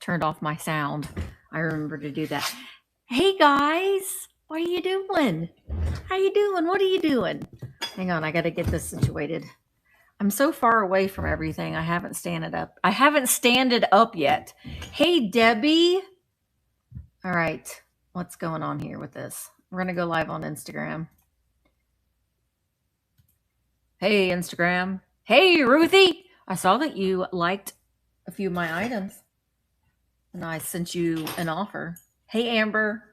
turned off my sound. I remember to do that. Hey guys, what are you doing? How you doing? What are you doing? Hang on, I got to get this situated. I'm so far away from everything. I haven't standed up. I haven't standed up yet. Hey Debbie. All right, what's going on here with this? We're gonna go live on Instagram. Hey Instagram. Hey Ruthie. I saw that you liked a few of my items and I sent you an offer. Hey Amber.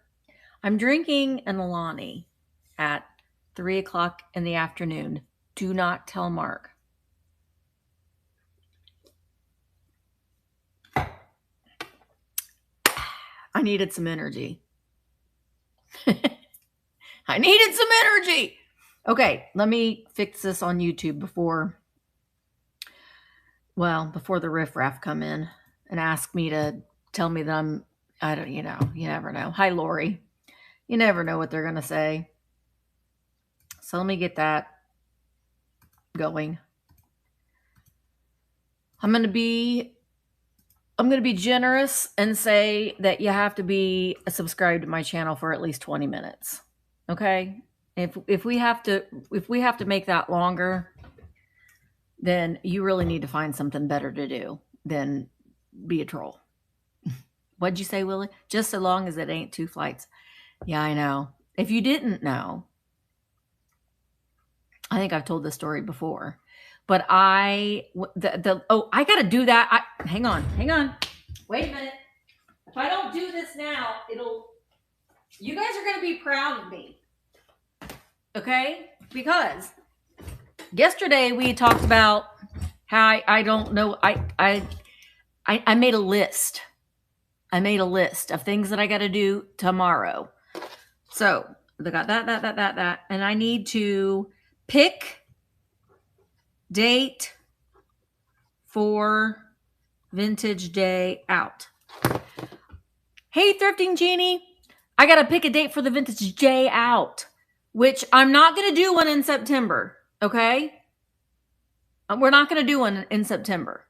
I'm drinking an Alani at 3 o'clock in the afternoon. Do not tell Mark. I needed some energy. I needed some energy. Okay, let me fix this on YouTube before the riffraff come in and ask me to tell me that you never know. Hi, Lori. You never know what they're going to say. So let me get that going. I'm going to be generous and say that you have to be subscribed to my channel for at least 20 minutes. Okay? If we have to make that longer, then you really need to find something better to do than be a troll. What'd you say, Willie? Just so long as it ain't 2 flights. Yeah, I know. If you didn't know, I think I've told this story before, but I got to do that. Hang on. Wait a minute. If I don't do this now, you guys are going to be proud of me. Okay? Because yesterday we talked about how I don't know. I made a list. I made a list of things that I got to do tomorrow. So they got that, and I need to pick date for Vintage Day out. Hey, Thrifting Genie, I got to pick a date for the Vintage Day out, which I'm not going to do one in September. Okay. We're not going to do one in September.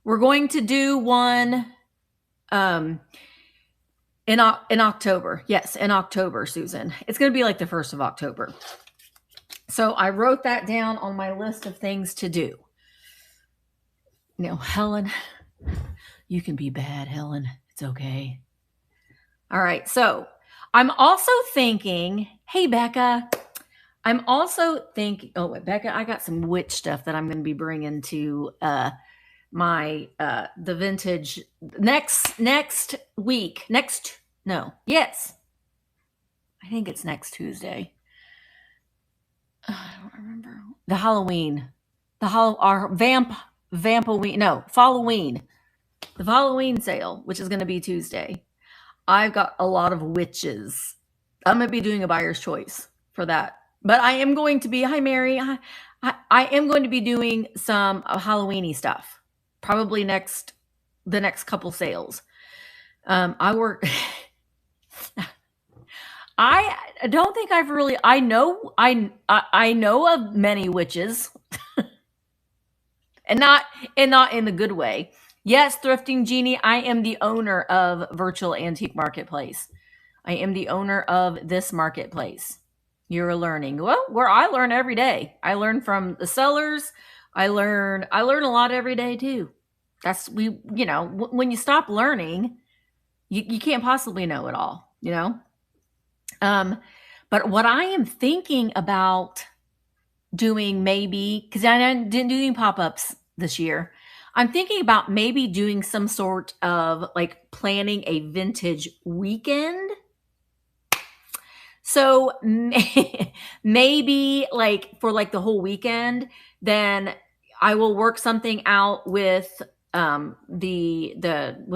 We're going to do one in October. Yes, in October, Susan. It's going to be like the 1st of October. So I wrote that down on my list of things to do. Helen, you can be bad, Helen. It's okay. All right. So I'm also thinking, hey, Becca, Becca, I got some witch stuff that I'm going to be bringing to my the vintage next week. Yes. I think it's next Tuesday. I don't remember. The Halloween. Our Vampoween. No, Halloween. The Halloween sale, which is going to be Tuesday. I've got a lot of witches. I'm going to be doing a buyer's choice for that. But I am going to be, hi Mary, I am going to be doing some Halloween-y stuff. Probably the next couple sales. I don't think I've really, I know of many witches and not in the good way. Yes, Thrifting Genie, I am the owner of Virtual Antique Marketplace. I am the owner of this marketplace. You're learning. Well, where I learn every day. I learn from the sellers. I learn a lot every day too. When you stop learning, you can't possibly know it all, But what I am thinking about doing maybe, because I didn't do any pop-ups this year, I'm thinking about maybe doing some sort of like planning a vintage weekend. So maybe like for like the whole weekend, then I will work something out with the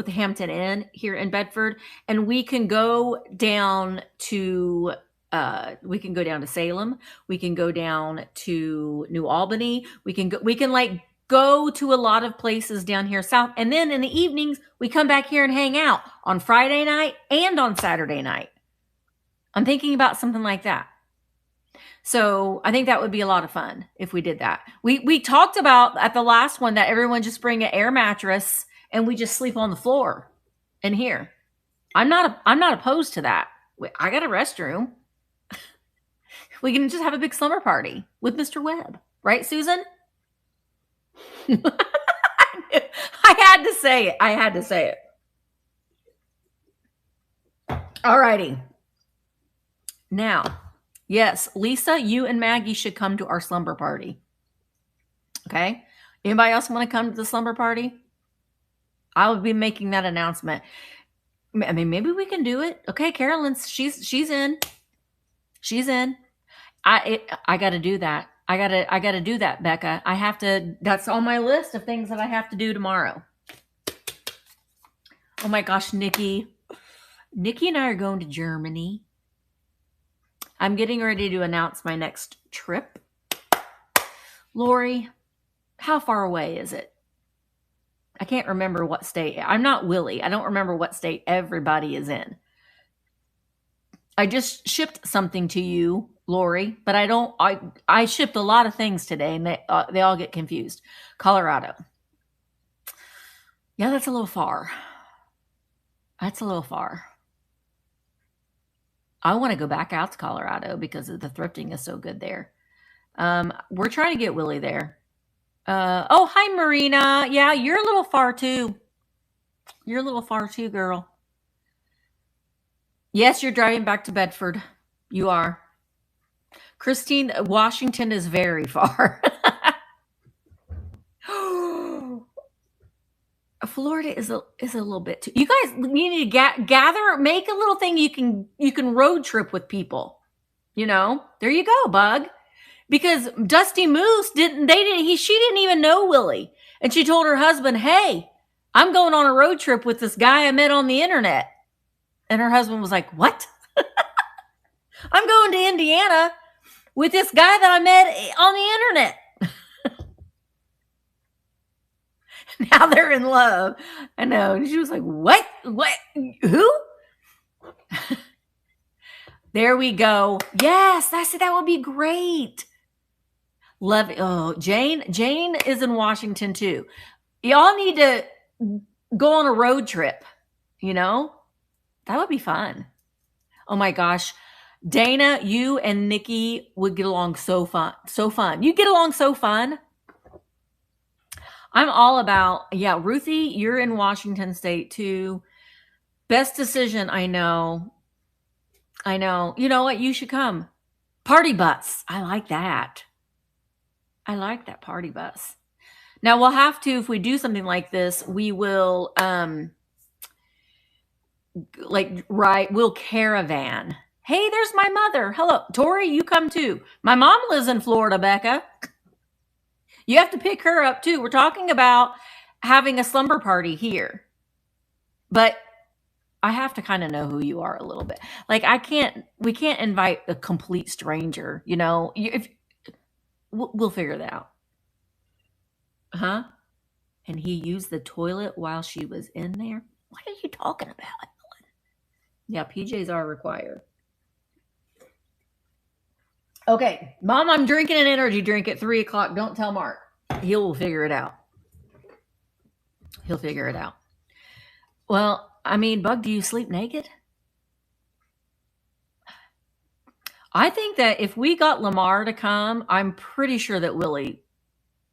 Hampton Inn here in Bedford, and we can go down to Salem. We can go down to New Albany. We can go to a lot of places down here south. And then in the evenings, we come back here and hang out on Friday night and on Saturday night. I'm thinking about something like that. So I think that would be a lot of fun if we did that. We talked about at the last one that everyone just bring an air mattress and we just sleep on the floor. in here. I'm not opposed to that. I got a restroom. We can just have a big slumber party with Mr. Webb. Right, Susan? I had to say it. I had to say it. All righty. Now, yes, Lisa, you and Maggie should come to our slumber party. Okay? Anybody else want to come to the slumber party? I will be making that announcement. I mean, maybe we can do it. Okay, Carolyn's she's in. She's in. I got to do that. I got to do that, Becca. I have to. That's on my list of things that I have to do tomorrow. Oh my gosh, Nikki and I are going to Germany. I'm getting ready to announce my next trip. Lori, how far away is it? I can't remember what state. I'm not Willie. I don't remember what state everybody is in. I just shipped something to you, Lori, but I shipped a lot of things today, and they all get confused. Colorado. Yeah, that's a little far. That's a little far. I want to go back out to Colorado because the thrifting is so good there. We're trying to get Willie there. Oh, hi, Marina. Yeah, you're a little far too. You're a little far too, girl. Yes, you're driving back to Bedford. You are. Christine, Washington is very far. Florida is a little bit too. You guys need to gather, make a little thing you can road trip with people. You know, there you go, Bug. Because Dusty Moose she didn't even know Willie, and she told her husband, "Hey, I'm going on a road trip with this guy I met on the internet," and her husband was like, "What?" I'm going to Indiana with this guy that I met on the internet. Now they're in love. I know. And she was like, what? Who? There we go. Yes, that would be great. Love it. Oh, Jane is in Washington too. Y'all need to go on a road trip. You know, that would be fun. Oh my gosh. Dana, you and Nikki would get along so fun. So fun. You get along so fun. I'm all about, yeah, Ruthie, you're in Washington State too. Best decision, I know. You know what? You should come. Party bus. I like that. I like that party bus. Now we'll have to, if we do something like this, we will we'll caravan. Hey, there's my mother. Hello. Tori, you come too. My mom lives in Florida, Becca. You have to pick her up too. We're talking about having a slumber party here. But I have to kind of know who you are a little bit. Like we can't invite a complete stranger, you know. We'll figure that out. Huh? And he used the toilet while she was in there? What are you talking about? Yeah, PJs are required. Okay, Mom, I'm drinking an energy drink at 3 o'clock. Don't tell Mark. He'll figure it out. He'll figure it out. Well, I mean, Bug, do you sleep naked? I think that if we got Lamar to come, I'm pretty sure that Willie,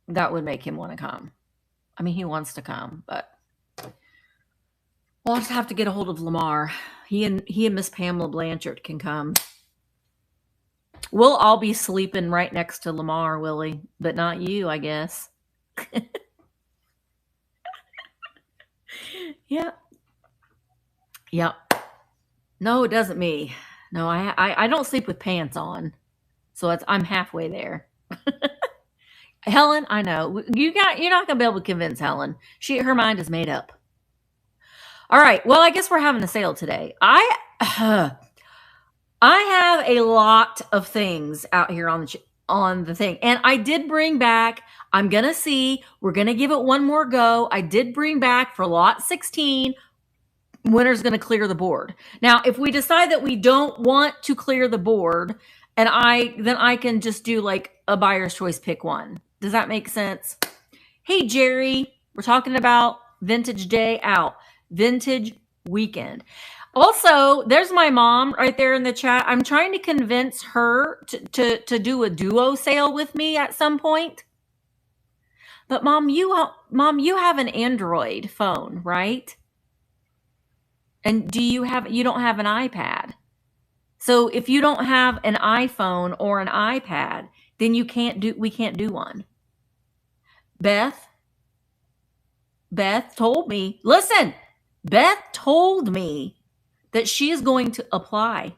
that would make him want to come. I mean, he wants to come, but we'll just have to get a hold of Lamar. He and Miss Pamela Blanchard can come. We'll all be sleeping right next to Lamar, Willie, but not you, I guess. Yeah. Yep. No, it doesn't me. No, I don't sleep with pants on. So I'm halfway there. Helen, I know. You're not gonna be able to convince Helen. Her mind is made up. All right. Well, I guess we're having a sale today. I have a lot of things out here on the thing. And I did bring back, I'm going to see, we're going to give it one more go. I did bring back for lot 16, winner's going to clear the board. Now, if we decide that we don't want to clear the board, then I can just do like a buyer's choice pick one. Does that make sense? Hey, Jerry, we're talking about Vintage Day out. Vintage weekend. Also, there's my mom right there in the chat. I'm trying to convince her to do a duo sale with me at some point. But mom, you have an Android phone, right? And you don't have an iPad. So if you don't have an iPhone or an iPad, then we can't do one. Beth told me, listen, Beth told me that she is going to apply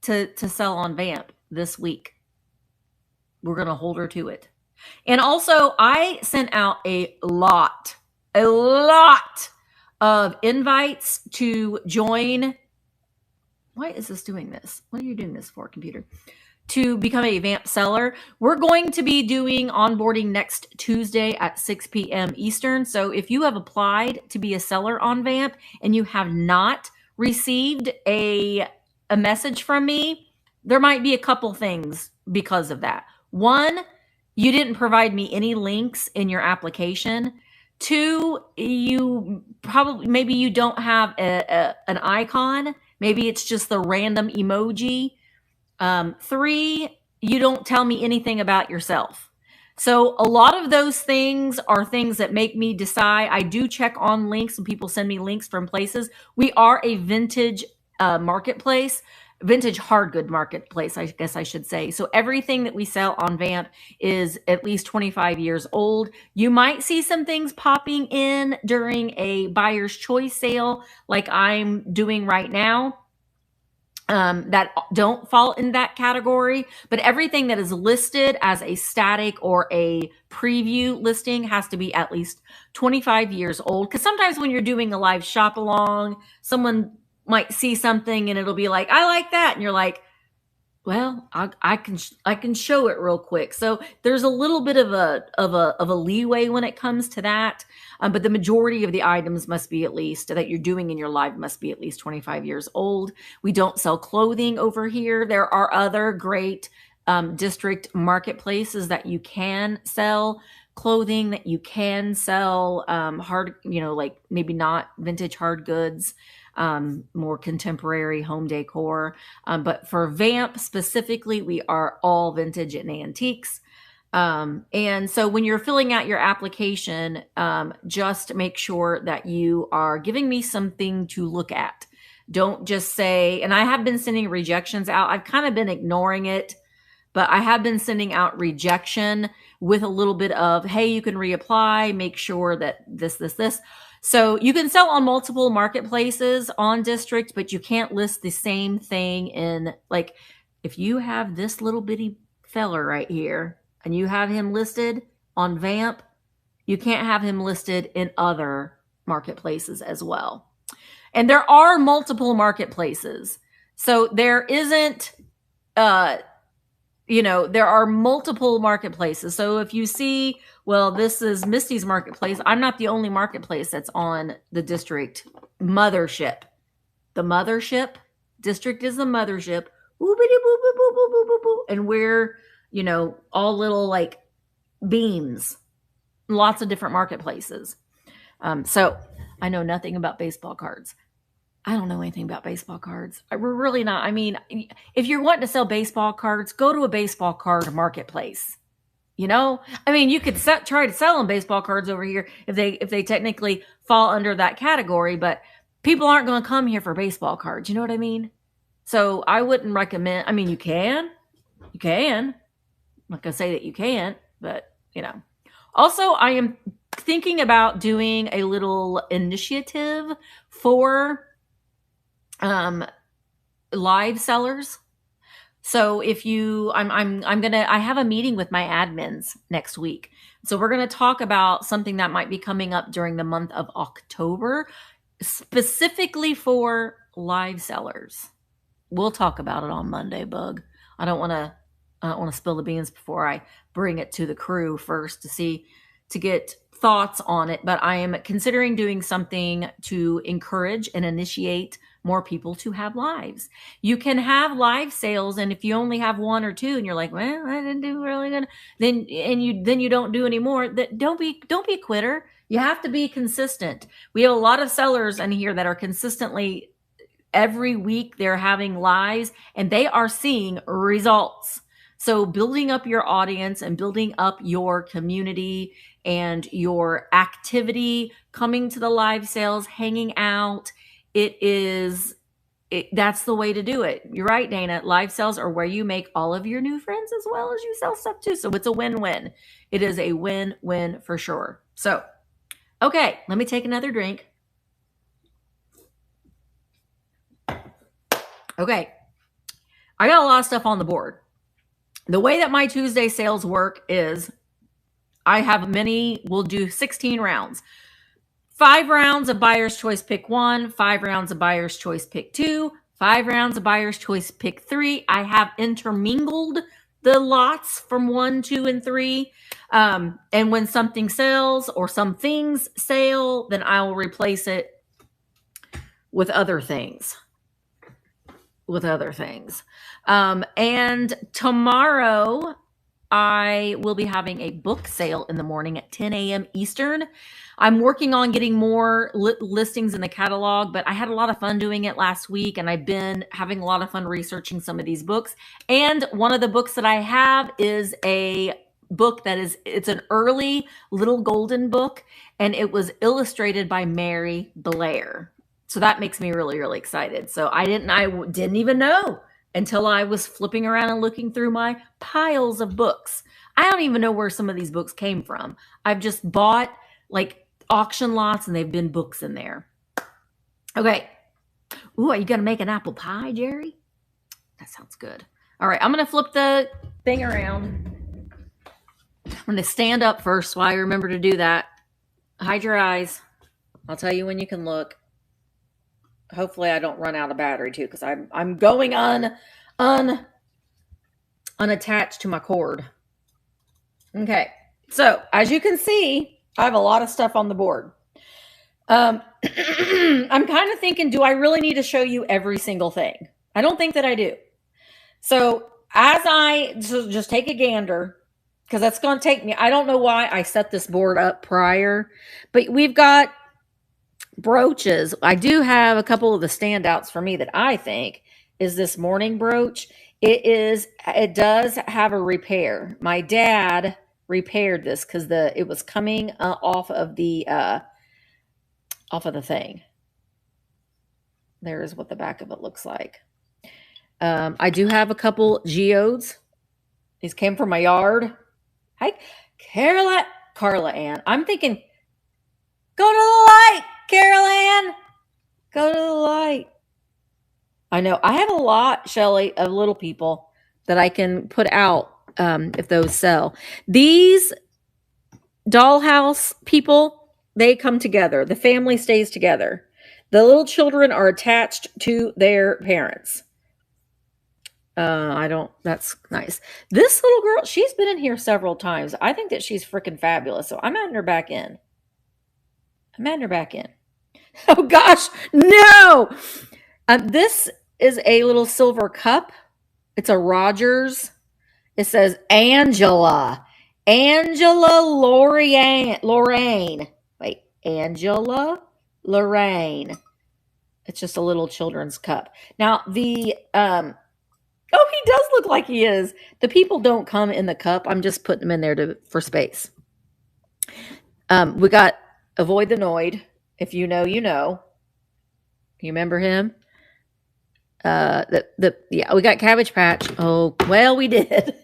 to sell on VAMP this week. We're going to hold her to it. And also, I sent out a lot of invites to join. Why is this doing this? What are you doing this for, computer? To become a VAMP seller. We're going to be doing onboarding next Tuesday at 6 p.m. Eastern. So if you have applied to be a seller on VAMP and you have not received a message from me, there might be a couple things because of that. One, you didn't provide me any links in your application. Two, maybe you don't have an icon. Maybe it's just the random emoji. Three, you don't tell me anything about yourself. So a lot of those things are things that make me decide. I do check on links and people send me links from places. We are a vintage marketplace, vintage hard good marketplace, I guess I should say. So everything that we sell on VAMP is at least 25 years old. You might see some things popping in during a buyer's choice sale like I'm doing right now. That don't fall in that category, but everything that is listed as a static or a preview listing has to be at least 25 years old. Because sometimes when you're doing a live shop along, someone might see something and it'll be like, I like that. And you're like, well, I can show it real quick. So there's a little bit of a leeway when it comes to that. But the majority of the items must be at least that you're doing in your live must be at least 25 years old. We don't sell clothing over here. There are other great district marketplaces that you can sell clothing, that you can sell hard, like maybe not vintage hard goods. More contemporary home decor. But for VAMP specifically, we are all vintage and antiques. And so when you're filling out your application, just make sure that you are giving me something to look at. Don't just say, and I have been sending rejections out. I've kind of been ignoring it, but I have been sending out rejection with a little bit of, hey, you can reapply, make sure that this. So you can sell on multiple marketplaces on district, but you can't list the same thing in, like, if you have this little bitty feller right here and you have him listed on VAMP, you can't have him listed in other marketplaces as well. And there are multiple marketplaces. So there isn't, there are multiple marketplaces. So if you see, well, this is Misty's marketplace, I'm not the only marketplace that's on the district mothership. The mothership district is the mothership. And we're, all little like beams, lots of different marketplaces. So I know nothing about baseball cards. I don't know anything about baseball cards. We're really not. I mean, if you're wanting to sell baseball cards, go to a baseball card marketplace. I mean, you could try to sell them baseball cards over here if they technically fall under that category, but people aren't going to come here for baseball cards. You know what I mean? So I wouldn't recommend. I mean, you can. I'm not going to say that you can't, but Also, I am thinking about doing a little initiative for live sellers. So if you, I have a meeting with my admins next week. So we're going to talk about something that might be coming up during the month of October, specifically for live sellers. We'll talk about it on Monday, Bug. I don't want to spill the beans before I bring it to the crew first to get thoughts on it. But I am considering doing something to encourage and initiate more people to have lives. You can have live sales, and if you only have one or two and you're like, well, I didn't do really good, then you don't do anymore, don't be a quitter. You have to be consistent. We have a lot of sellers in here that are consistently every week they're having lives and they are seeing results. So building up your audience and building up your community and your activity, coming to the live sales, hanging out, that's the way to do it. You're right, Dana. Live sales are where you make all of your new friends as well as you sell stuff too. So it's a win-win. It is a win-win for sure. So, okay, let me take another drink. Okay, I got a lot of stuff on the board. The way that my Tuesday sales work is we'll do 16 rounds. 5 rounds of buyer's choice pick 1, 5 rounds of buyer's choice pick 2, 5 rounds of buyer's choice pick 3. I have intermingled the lots from 1, 2, and 3. And when something sells or some things sell, then I will replace it with other things. And tomorrow I will be having a book sale in the morning at 10 a.m. Eastern. I'm working on getting more listings in the catalog, but I had a lot of fun doing it last week, and I've been having a lot of fun researching some of these books. And one of the books that I have is a book it's an early little golden book, and it was illustrated by Mary Blair. So that makes me really, really excited. So I didn't even know until I was flipping around and looking through my piles of books. I don't even know where some of these books came from. I've just bought like auction lots and they've been books in there. Okay. Ooh, are you going to make an apple pie, Jerry? That sounds good. All right. I'm going to flip the thing around. I'm going to stand up first while I remember to do that. Hide your eyes. I'll tell you when you can look. Hopefully I don't run out of battery too, because I'm going unattached to my cord. Okay, so as you can see, I have a lot of stuff on the board. I'm kind of thinking, do I really need to show you every single thing? I don't think that I do. So just take a gander, because that's going to take me. I don't know why I set this board up prior, but we've got brooches. I do have a couple of the standouts for me that I think is this morning brooch. It does have a repair. My dad repaired this because it was coming off of the thing. There is what the back of it looks like. I do have a couple geodes. These came from my yard. Hi, Carla Ann. I'm thinking, go to the light, Carol Ann. Go to the light. I know. I have a lot, Shelly, of little people that I can put out if those sell. These dollhouse people, they come together. The family stays together. The little children are attached to their parents. That's nice. This little girl, she's been in here several times. I think that she's freaking fabulous. So I'm adding her back in. Oh gosh, no. This is a little silver cup. It's a Rogers. It says Angela Lorraine. Wait, Angela Lorraine. It's just a little children's cup. Now he does look like he is. The people don't come in the cup. I'm just putting them in there for space. We got Avoid the Noid. If you know, you know. You remember him? We got Cabbage Patch. Oh, well, we did.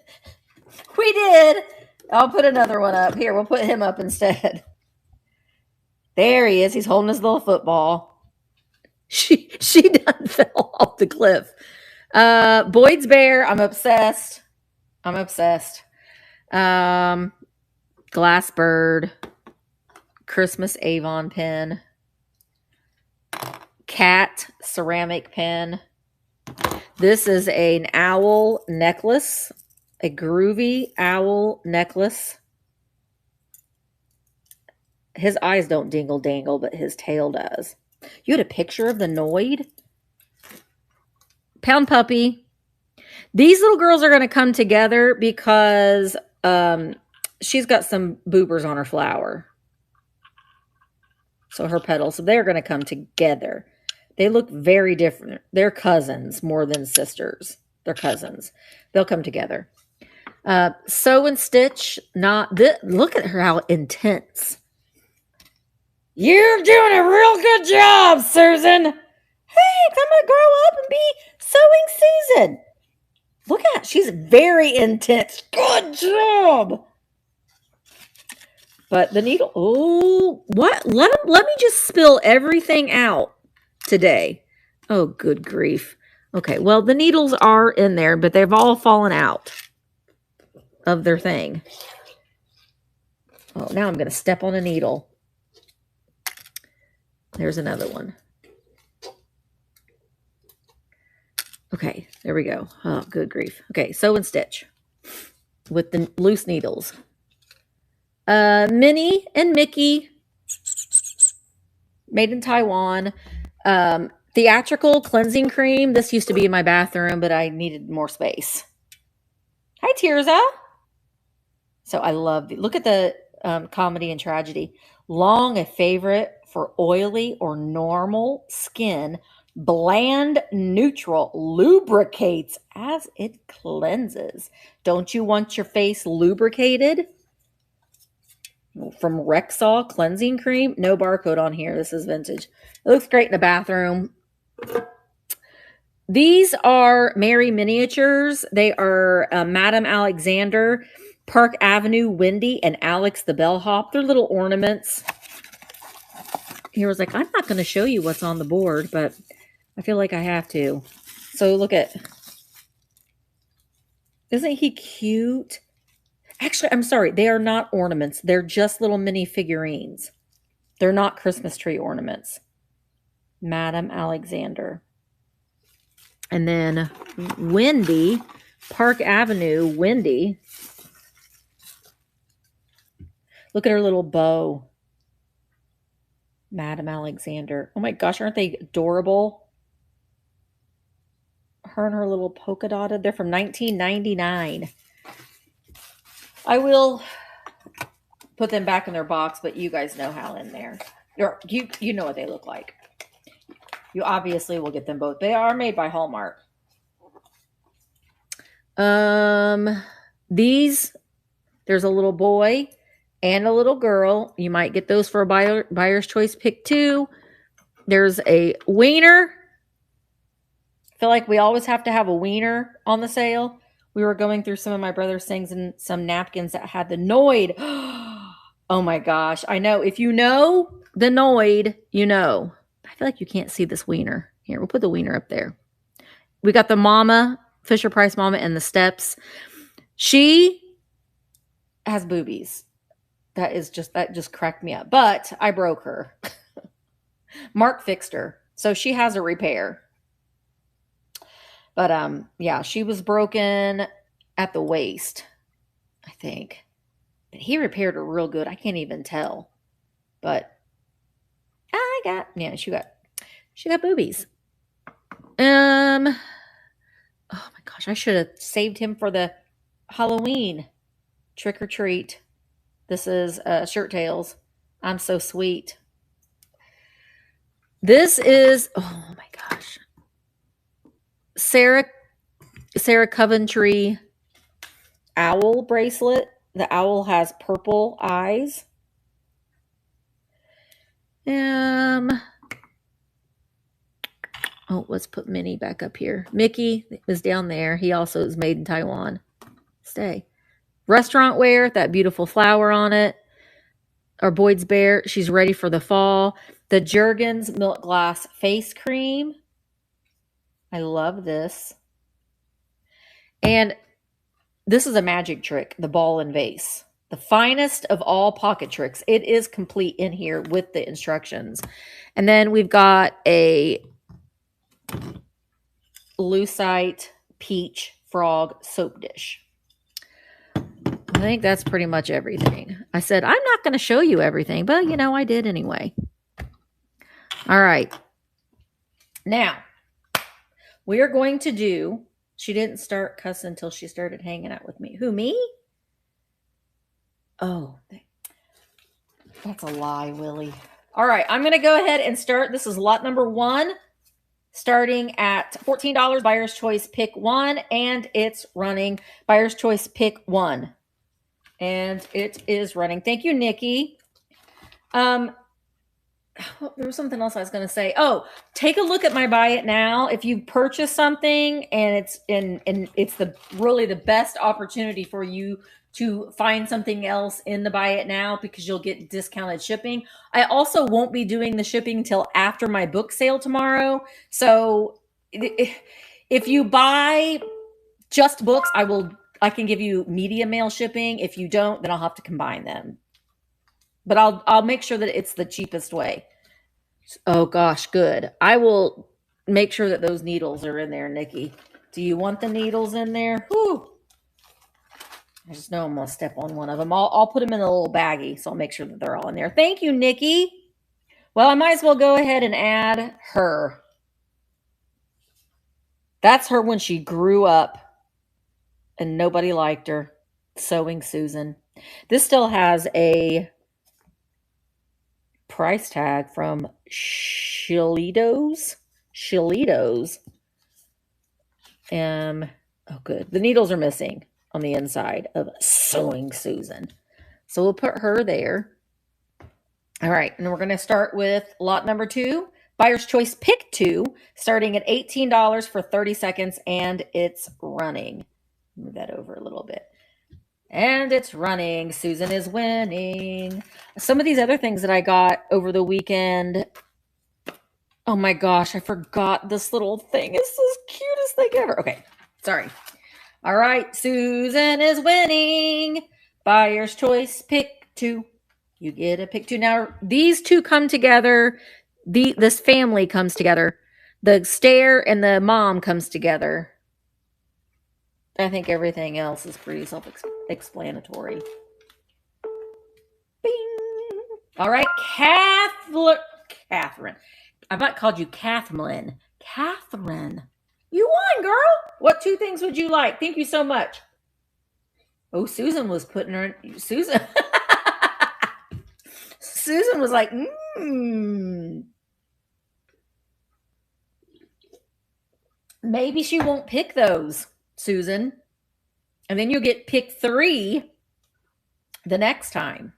We did. I'll put another one up. Here, we'll put him up instead. There he is. He's holding his little football. She done fell off the cliff. Boyd's Bear. I'm obsessed. Glass Bird. Christmas Avon pen. Cat ceramic pen. This is an owl necklace. A groovy owl necklace. His eyes don't dingle dangle, but his tail does. You had a picture of the Noid? Pound Puppy. These little girls are going to come together because she's got some boobers on her flower. So her petals, so they're going to come together. They look very different. They're cousins more than sisters. They're cousins. They'll come together. Sew and stitch. Look at her, how intense. You're doing a real good job, Susan. Hey, I'm going to grow up and be sewing Susan. Look at, she's very intense. Good job. But the needle, oh, what? Let me just spill everything out today. Oh, good grief. Okay, well, the needles are in there, but they've all fallen out of their thing. Oh, now I'm going to step on a needle. There's another one. Okay, there we go. Oh, good grief. Okay, sew and stitch with the loose needles. Minnie and Mickey, made in Taiwan. Theatrical cleansing cream. This used to be in my bathroom, but I needed more space. Hi, Tirza. So I love, look at the comedy and tragedy. Long a favorite for oily or normal skin. Bland, neutral, lubricates as it cleanses. Don't you want your face lubricated? From Rexall cleansing cream. No barcode on here. This is vintage. It looks great in the bathroom. These are Mary miniatures. They are Madame Alexander, Park Avenue, Wendy, and Alex the Bellhop. They're little ornaments. He was like, I'm not going to show you what's on the board, but I feel like I have to. So look at, isn't he cute? Actually, I'm sorry. They are not ornaments. They're just little mini figurines. They're not Christmas tree ornaments. Madame Alexander. And then Wendy, Park Avenue, Wendy. Look at her little bow. Madame Alexander. Oh my gosh, aren't they adorable? Her and her little polka dotted. They're from 1999. I will put them back in their box, but you guys know how in there. You know what they look like. You obviously will get them both. They are made by Hallmark. These, there's a little boy and a little girl. You might get those for a buyer's choice pick too. There's a wiener. I feel like we always have to have a wiener on the sale. We were going through some of my brother's things and some napkins that had the Noid. Oh my gosh. I know. If you know the Noid, you know. I feel like you can't see this wiener. Here, we'll put the wiener up there. We got the mama, Fisher-Price mama, and the steps. She has boobies. That just cracked me up. But I broke her. Mark fixed her. So she has a repair. But yeah, she was broken at the waist, I think. But he repaired her real good. I can't even tell. But she got boobies. Oh my gosh, I should have saved him for the Halloween trick or treat. This is Shirt Tails. I'm so sweet. This is, oh my gosh, Sarah Coventry owl bracelet. The owl has purple eyes. Oh, let's put Minnie back up here. Mickey is down there. He also is made in Taiwan. Stay. Restaurant wear, that beautiful flower on it. Or Boyd's Bear, she's ready for the fall. The Jergens Milk Glass Face Cream. I love this. And this is a magic trick, the ball and vase. The finest of all pocket tricks. It is complete in here with the instructions. And then we've got a Lucite Peach Frog soap dish. I think that's pretty much everything. I said, I'm not going to show you everything, but you know, I did anyway. All right. Now, we are going to do, she didn't start cussing until she started hanging out with me. Who, me? Oh, that's a lie, Willie. All right, I'm going to go ahead and start. This is lot number 1, starting at $14. Buyer's choice, pick 1, and it's running. Buyer's choice, pick 1, and it is running. Thank you, Nikki. There was something else I was going to say. Oh, take a look at my buy it now. If you purchase something and it's really the best opportunity for you to find something else in the buy it now, because you'll get discounted shipping. I also won't be doing the shipping till after my book sale tomorrow. So if you buy just books, I can give you media mail shipping. If you don't, then I'll have to combine them. But I'll make sure that it's the cheapest way. Oh gosh, good. I will make sure that those needles are in there, Nikki. Do you want the needles in there? Whew. I just know I'm going to step on one of them. I'll put them in a little baggie, so I'll make sure that they're all in there. Thank you, Nikki. Well, I might as well go ahead and add her. That's her when she grew up and nobody liked her. Sewing Susan. This still has a price tag from Shilitos. Oh, good. The needles are missing on the inside of Sewing Susan. So we'll put her there. All right. And we're going to start with lot number 2. Buyer's choice, pick 2, starting at $18 for 30 seconds, and it's running. Move that over a little bit. And it's running. Susan is winning. Some of these other things that I got over the weekend. Oh my gosh, I forgot this little thing. It's the cutest thing ever. Okay, sorry. All right, Susan is winning. Buyer's choice, pick 2. You get a pick 2. Now, these two come together. This family comes together. The stair and the mom comes together. I think everything else is pretty self-explanatory. Bing. All right, Catherine. I might called you Catherine. Catherine. You won, girl. What 2 things would you like? Thank you so much. Oh, Susan was putting her... Susan was like, Maybe she won't pick those, Susan. And then you'll get pick 3 the next time.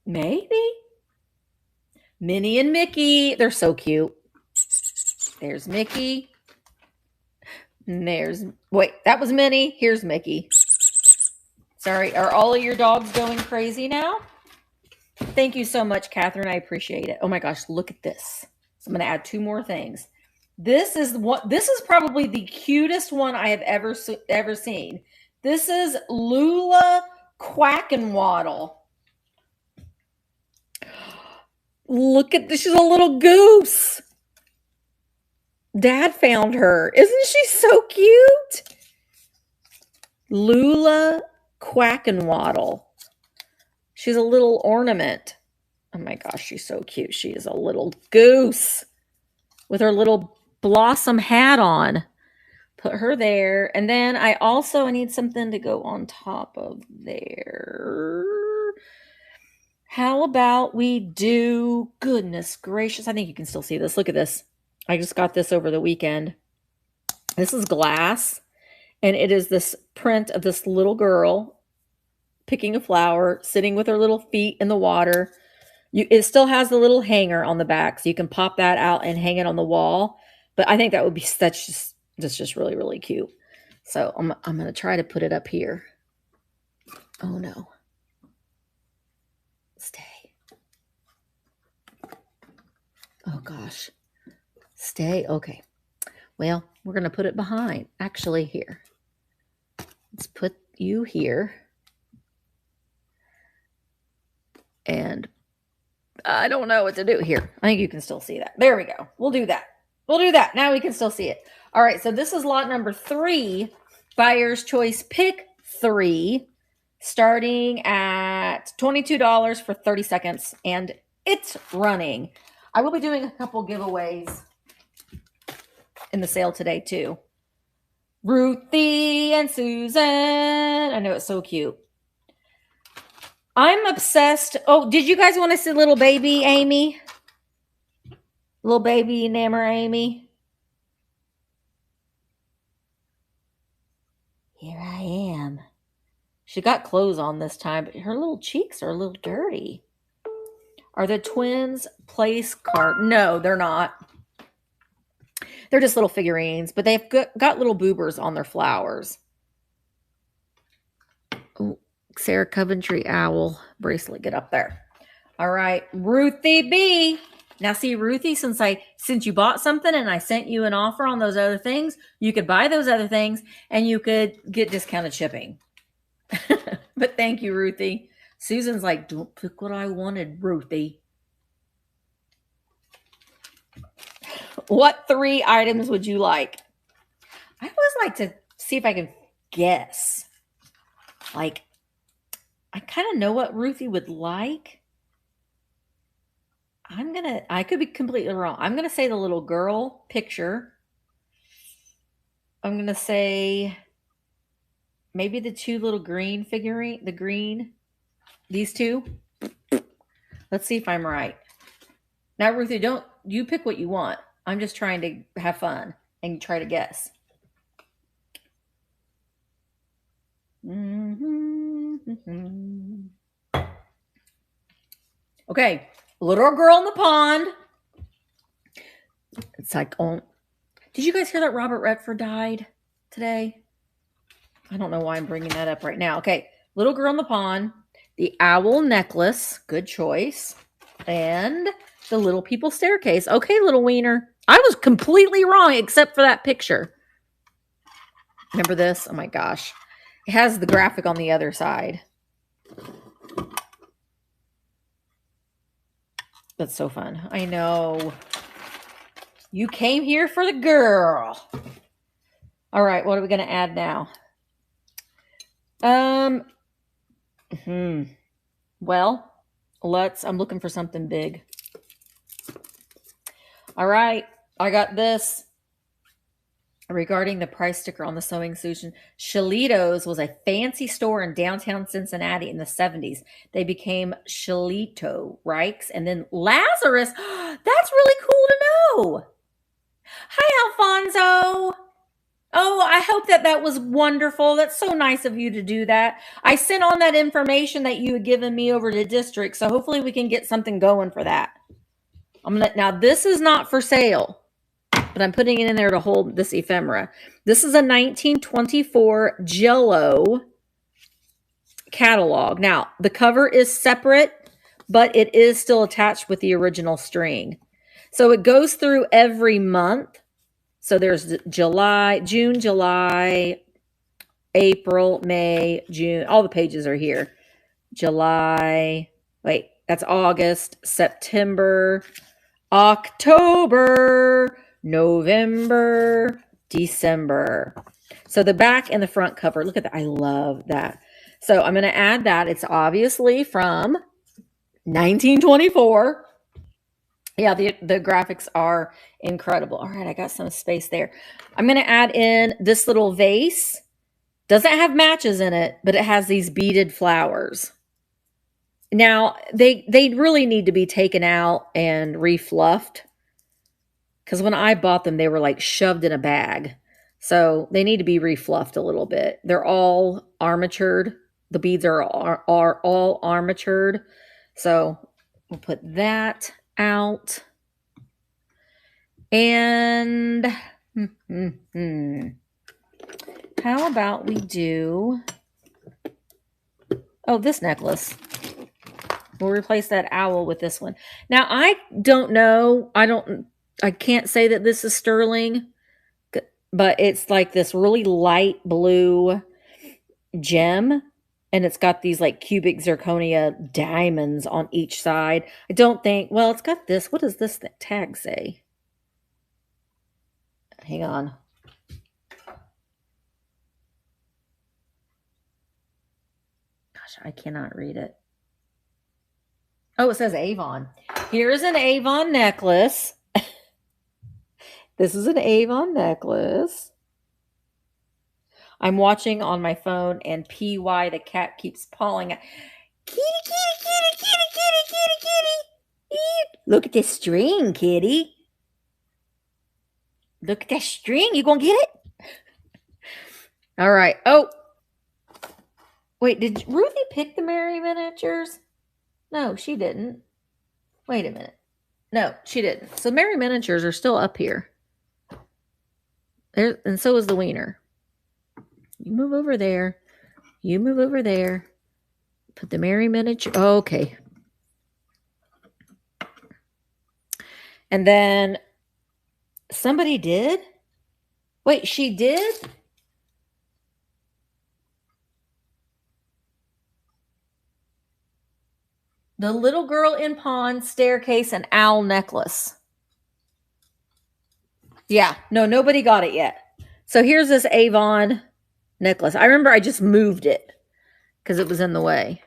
Maybe. Minnie and Mickey. They're so cute. There's Mickey. And wait, that was Minnie. Here's Mickey. Sorry, are all of your dogs going crazy now? Thank you so much, Catherine. I appreciate it. Oh my gosh, look at this. So I'm going to add 2 more things. This is probably the cutest one I have ever seen. This is Lula Quackenwaddle. Look at this. She's a little goose. Dad found her. Isn't she so cute? Lula Quackenwaddle. She's a little ornament. Oh my gosh, she's so cute. She is a little goose with her little blossom hat on. Put her there. And then I need something to go on top of there. How about we do, goodness gracious, I think you can still see this. Look at this. I just got this over the weekend. This is glass, and it is this print of this little girl picking a flower, sitting with her little feet in the water. It still has the little hanger on the back, so you can pop that out and hang it on the wall. But I think that's just really, really cute. So I'm going to try to put it up here. Oh no. Stay. Oh gosh. Stay. Okay. Well, we're going to put it behind. Actually, here. Let's put you here. And I don't know what to do here. I think you can still see that. There we go. We'll do that. Now we can still see it. All right. So this is lot number 3. Buyer's choice, pick 3. Starting at $22 for 30 seconds. And it's running. I will be doing a couple giveaways in the sale today too. Ruthie and Susan. I know, it's so cute. I'm obsessed. Oh, did you guys want to see little baby Amy? Little baby Namor Amy? Here I am. She got clothes on this time, but her little cheeks are a little dirty. Are the twins place card? No, they're not. They're just little figurines, but they've got little boobers on their flowers. Oh, Sarah Coventry owl bracelet. Get up there. All right, Ruthie B. Now see, Ruthie, since you bought something and I sent you an offer on those other things, you could buy those other things and you could get discounted shipping. But thank you, Ruthie. Susan's like, don't pick what I wanted, Ruthie. What 3 items would you like? I always like to see if I can guess. Like, I kind of know what Ruthie would like. I could be completely wrong. I'm going to say the little girl picture. I'm going to say maybe the 2 little green figurine, these 2. Let's see if I'm right. Now, Ruthie, don't you pick what you want. I'm just trying to have fun and try to guess. Okay, little girl in the pond. It's like, oh, did you guys hear that Robert Redford died today? I don't know why I'm bringing that up right now. Okay, little girl in the pond, the owl necklace, good choice, and the little people staircase. Okay, little wiener. I was completely wrong except for that picture. Remember this? Oh my gosh. It has the graphic on the other side. That's so fun. I know. You came here for the girl. All right, what are we going to add now? Well, I'm looking for something big. All right, I got this. Regarding the price sticker on the sewing solution, Shalito's was a fancy store in downtown Cincinnati in the 70s. They became Shalito Rikes and then Lazarus. That's really cool to know. Hi, Alfonso. Oh, I hope that was wonderful. That's so nice of you to do that. I sent on that information that you had given me over to district, so hopefully we can get something going for that. Now this is not for sale, but I'm putting it in there to hold this ephemera. This is a 1924 Jello catalog. Now, the cover is separate, but it is still attached with the original string. So it goes through every month. So there's June, July, April, May, June. All the pages are here. July. Wait, that's August, September, October, November, December. So the back and the front cover. Look at that. I love that. So I'm going to add that. It's obviously from 1924. Yeah, the graphics are incredible. All right, I got some space there. I'm going to add in this little vase. Doesn't have matches in it, but it has these beaded flowers. Now, they really need to be taken out and refluffed. Because when I bought them, they were like shoved in a bag. So they need to be refluffed a little bit. They're all armatured. The beads are all armatured. So we'll put that out. And how about we do, this necklace. We'll replace that owl with this one. Now, I don't know. I can't say that this is sterling, but it's like this really light blue gem. And it's got these like cubic zirconia diamonds on each side. I don't think, well, it's got this. What does this tag say? Hang on. Gosh, I cannot read it. Oh, it says Avon. Here's an Avon necklace. This is an Avon necklace. I'm watching on my phone and PY the cat keeps pawing. Kitty, kitty, kitty, kitty, kitty, kitty, kitty. Look at this string, kitty. Look at that string. You gonna get it? All right. Oh, wait. Did Ruthie pick the Mary miniatures? No, she didn't. Wait a minute. No, she didn't. So Mary miniatures are still up here. There, and so is the wiener. You move over there. You move over there. Put the Mary miniature. Oh, okay. And then somebody did? Wait, she did? The little girl in pond, staircase, and owl necklace. Yeah, no, nobody got it yet. So here's this Avon necklace. I remember I just moved it because it was in the way.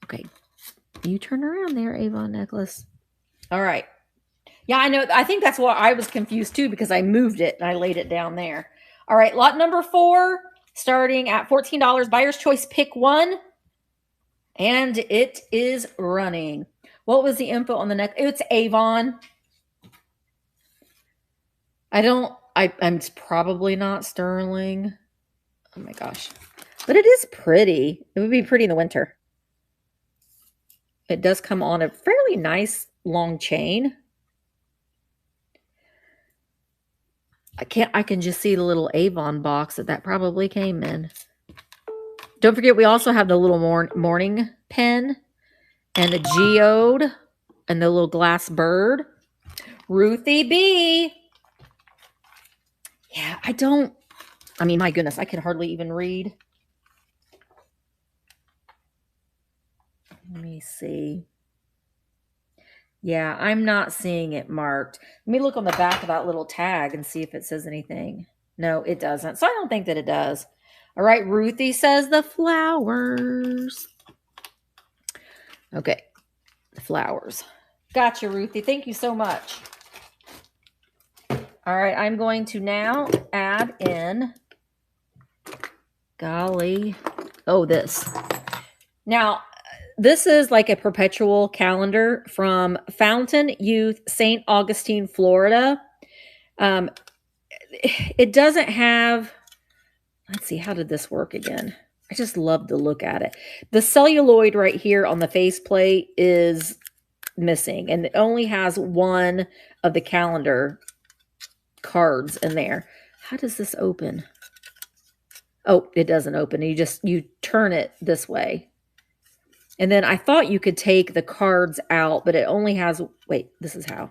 Okay, you turn around there, Avon necklace. All right. Yeah, I know. I think that's why I was confused too, because I moved it and I laid it down there. All right, lot number 4, starting at $14. Buyer's choice, pick one. And it is running. What was the info on the neck? It's Avon. I'm probably not sterling. Oh my gosh. But it is pretty. It would be pretty in the winter. It does come on a fairly nice long chain. I can just see the little Avon box that probably came in. Don't forget, we also have the little morning pen and the geode and the little glass bird. Ruthie B. Yeah, I mean, my goodness, I can hardly even read. Let me see. Yeah, I'm not seeing it marked. Let me look on the back of that little tag and see if it says anything. No, it doesn't. So I don't think that it does. All right, Ruthie says the flowers. Okay, the flowers. Gotcha, Ruthie. Thank you so much. All right, I'm going to now add in, golly, this. Now, this is like a perpetual calendar from Fountain Youth, St. Augustine, Florida. It doesn't have, let's see, how did this work again? I just love to look at it. The celluloid right here on the faceplate is missing, and it only has one of the calendar cards in there. How does this open? Oh, it doesn't open. You turn it this way. And then I thought you could take the cards out, but it only has, wait, this is how.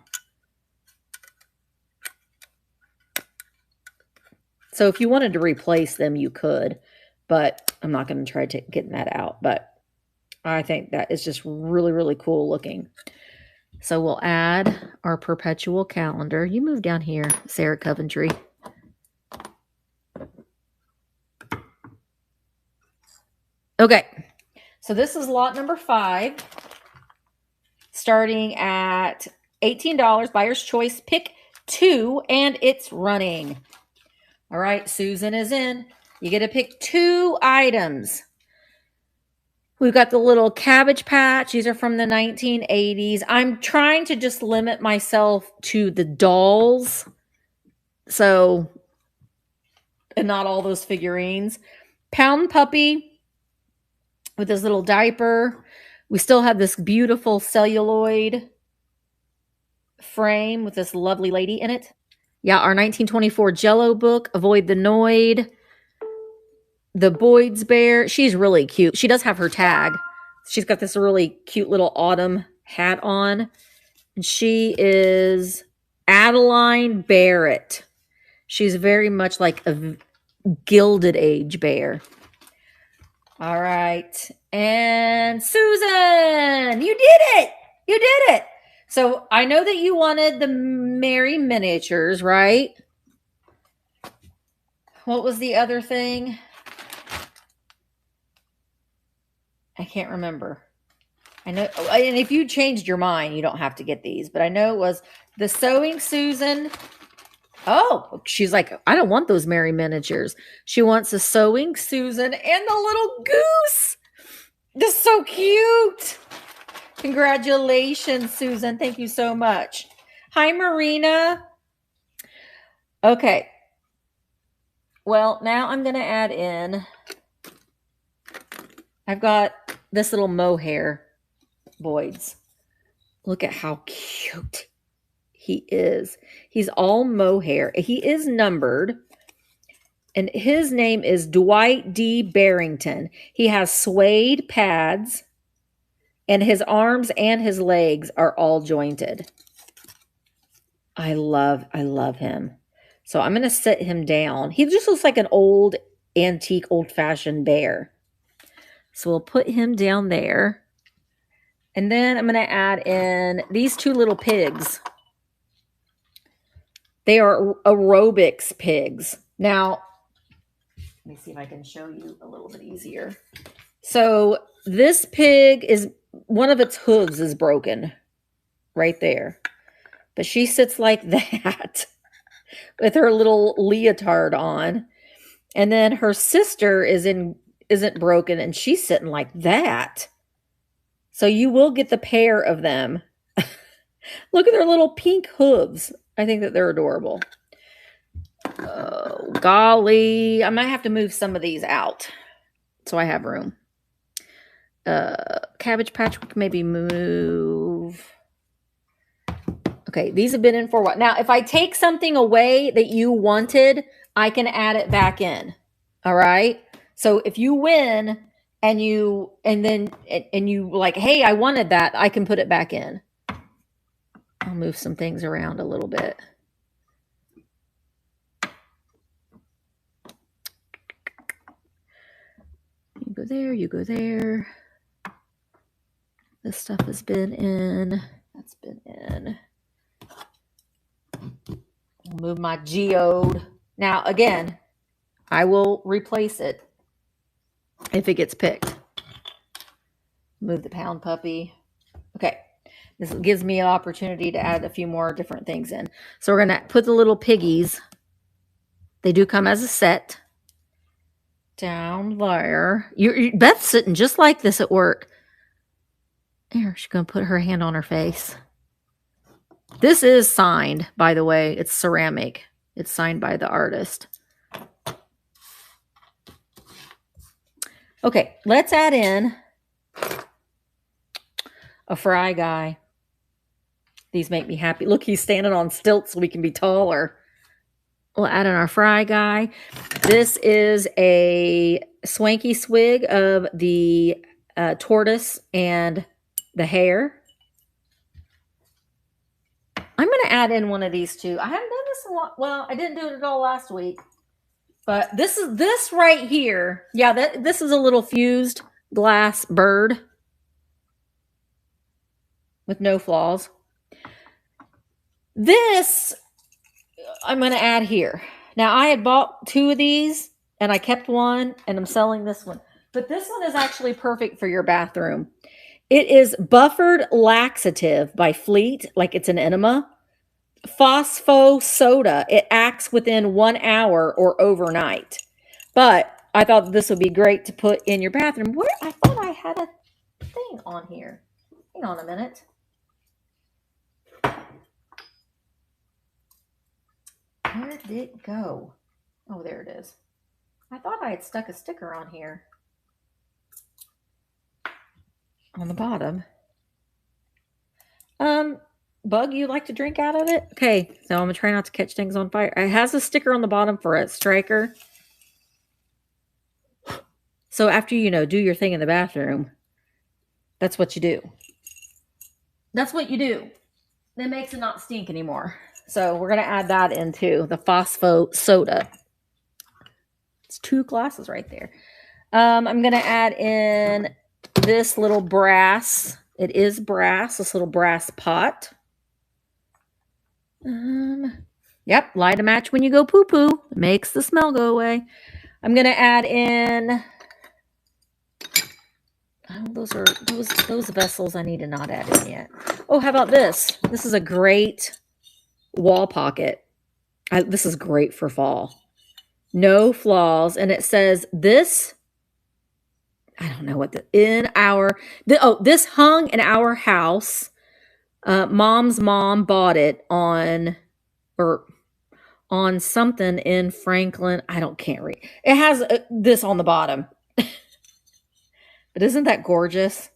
So if you wanted to replace them, you could, but I'm not going to try getting that out. But I think that is just really, really cool looking. So we'll add our perpetual calendar. You move down here, Sarah Coventry. Okay. So this is lot number 5, starting at $18. Buyer's choice, pick 2, and it's running. All right, Susan is in. You get to pick 2 items. We've got the little Cabbage Patch. These are from the 1980s. I'm trying to just limit myself to the dolls. So, and not all those figurines. Pound Puppy with this little diaper. We still have this beautiful celluloid frame with this lovely lady in it. Yeah, our 1924 Jello book, Avoid the Noid. The Boyd's Bear. She's really cute. She does have her tag. She's got this really cute little autumn hat on. And she is Adeline Barrett. She's very much like a Gilded Age bear. All right. And Susan, you did it. You did it. So I know that you wanted the Mary miniatures, right? What was the other thing? I can't remember. I know, and if you changed your mind, you don't have to get these, but I know it was the Sewing Susan. Oh, she's like, I don't want those Mary miniatures. She wants a Sewing Susan and the little goose. This is so cute. Congratulations, Susan. Thank you so much. Hi, Marina. Okay. Well, now I'm going to add in, I've got this little mohair Boyd's. Look at how cute he is. He's all mohair. He is numbered. And his name is Dwight D. Barrington. He has suede pads. And his arms and his legs are all jointed. I love him. So I'm going to sit him down. He just looks like an old, antique, old-fashioned bear. So we'll put him down there. And then I'm going to add in these two little pigs. They are aerobics pigs. Now, let me see if I can show you a little bit easier. So this pig is, one of its hooves is broken right there. But she sits like that with her little leotard on. And then her sister isn't broken and she's sitting like that. So you will get the pair of them. Look at their little pink hooves. I think that they're adorable. Oh, golly. I might have to move some of these out so I have room. Cabbage Patch, we can maybe move. Okay, these have been in for a while. Now, if I take something away that you wanted, I can add it back in. All right? So if you win and you like, hey, I wanted that, I can put it back in. I'll move some things around a little bit. You go there, you go there. This stuff has been in. That's been in. I'll move my geode. Now, again, I will replace it if it gets picked. Move the pound puppy. Okay. This gives me an opportunity to add a few more different things in. So we're going to put the little piggies. They do come as a set. Down there. Beth's sitting just like this at work. There, she's going to put her hand on her face. This is signed, by the way. It's ceramic. It's signed by the artist. Okay, let's add in a fry guy. These make me happy. Look, he's standing on stilts so we can be taller. We'll add in our fry guy. This is a swanky swig of the tortoise and the hare. I'm going to add in one of these two. I haven't done this a lot. Well, I didn't do it at all last week. But this right here. Yeah, this is a little fused glass bird with no flaws. This I'm going to add here. Now, I had bought two of these, and I kept one, and I'm selling this one. But this one is actually perfect for your bathroom. It is Buffered Laxative by Fleet, like it's an enema. Phospho soda. It acts within 1 hour or overnight. But I thought this would be great to put in your bathroom. Where I thought I had a thing on here. Hang on a minute. Where did it go? Oh, there it is. I thought I had stuck a sticker on here. On the bottom. Bug, you like to drink out of it? Okay, so I'm going to try not to catch things on fire. It has a sticker on the bottom for a striker. So after, do your thing in the bathroom, that's what you do. That's what you do. That makes it not stink anymore. So we're going to add that into the phospho soda. It's 2 glasses right there. I'm going to add in this little brass. It is brass, this little brass pot. Yep, light a match when you go poo-poo. It makes the smell go away. I'm going to add in... Oh, those vessels I need to not add in yet. Oh, how about this? This is a great wall pocket. This is great for fall. No flaws. And it says this I don't know what this hung in our house. Mom's mom bought it on something in Franklin. Can't read. It has this on the bottom. But isn't that gorgeous?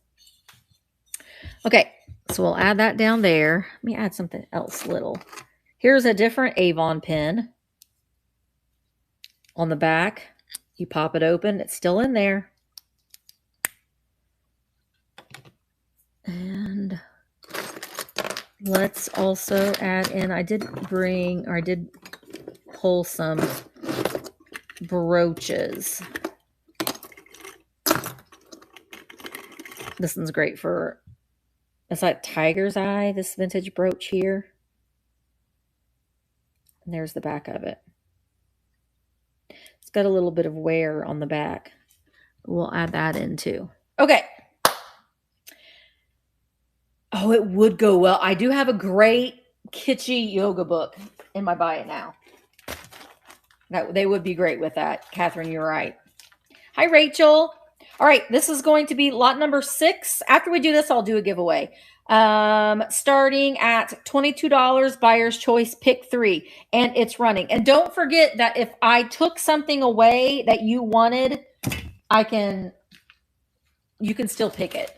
Okay, so we'll add that down there. Let me add something else little. Here's a different Avon pen. On the back, you pop it open. It's still in there. And let's also add in, I did pull some brooches. This one's great for, it's like tiger's eye, this vintage brooch here. And there's the back of it. It's got a little bit of wear on the back. We'll add that in too. Okay. Oh, it would go well. I do have a great kitschy yoga book in my buy it now. They would be great with that. Catherine, you're right. Hi, Rachel. All right, this is going to be lot number 6. After we do this, I'll do a giveaway. Starting at $22, buyer's choice, pick 3, and it's running. And don't forget that if I took something away that you wanted, you can still pick it.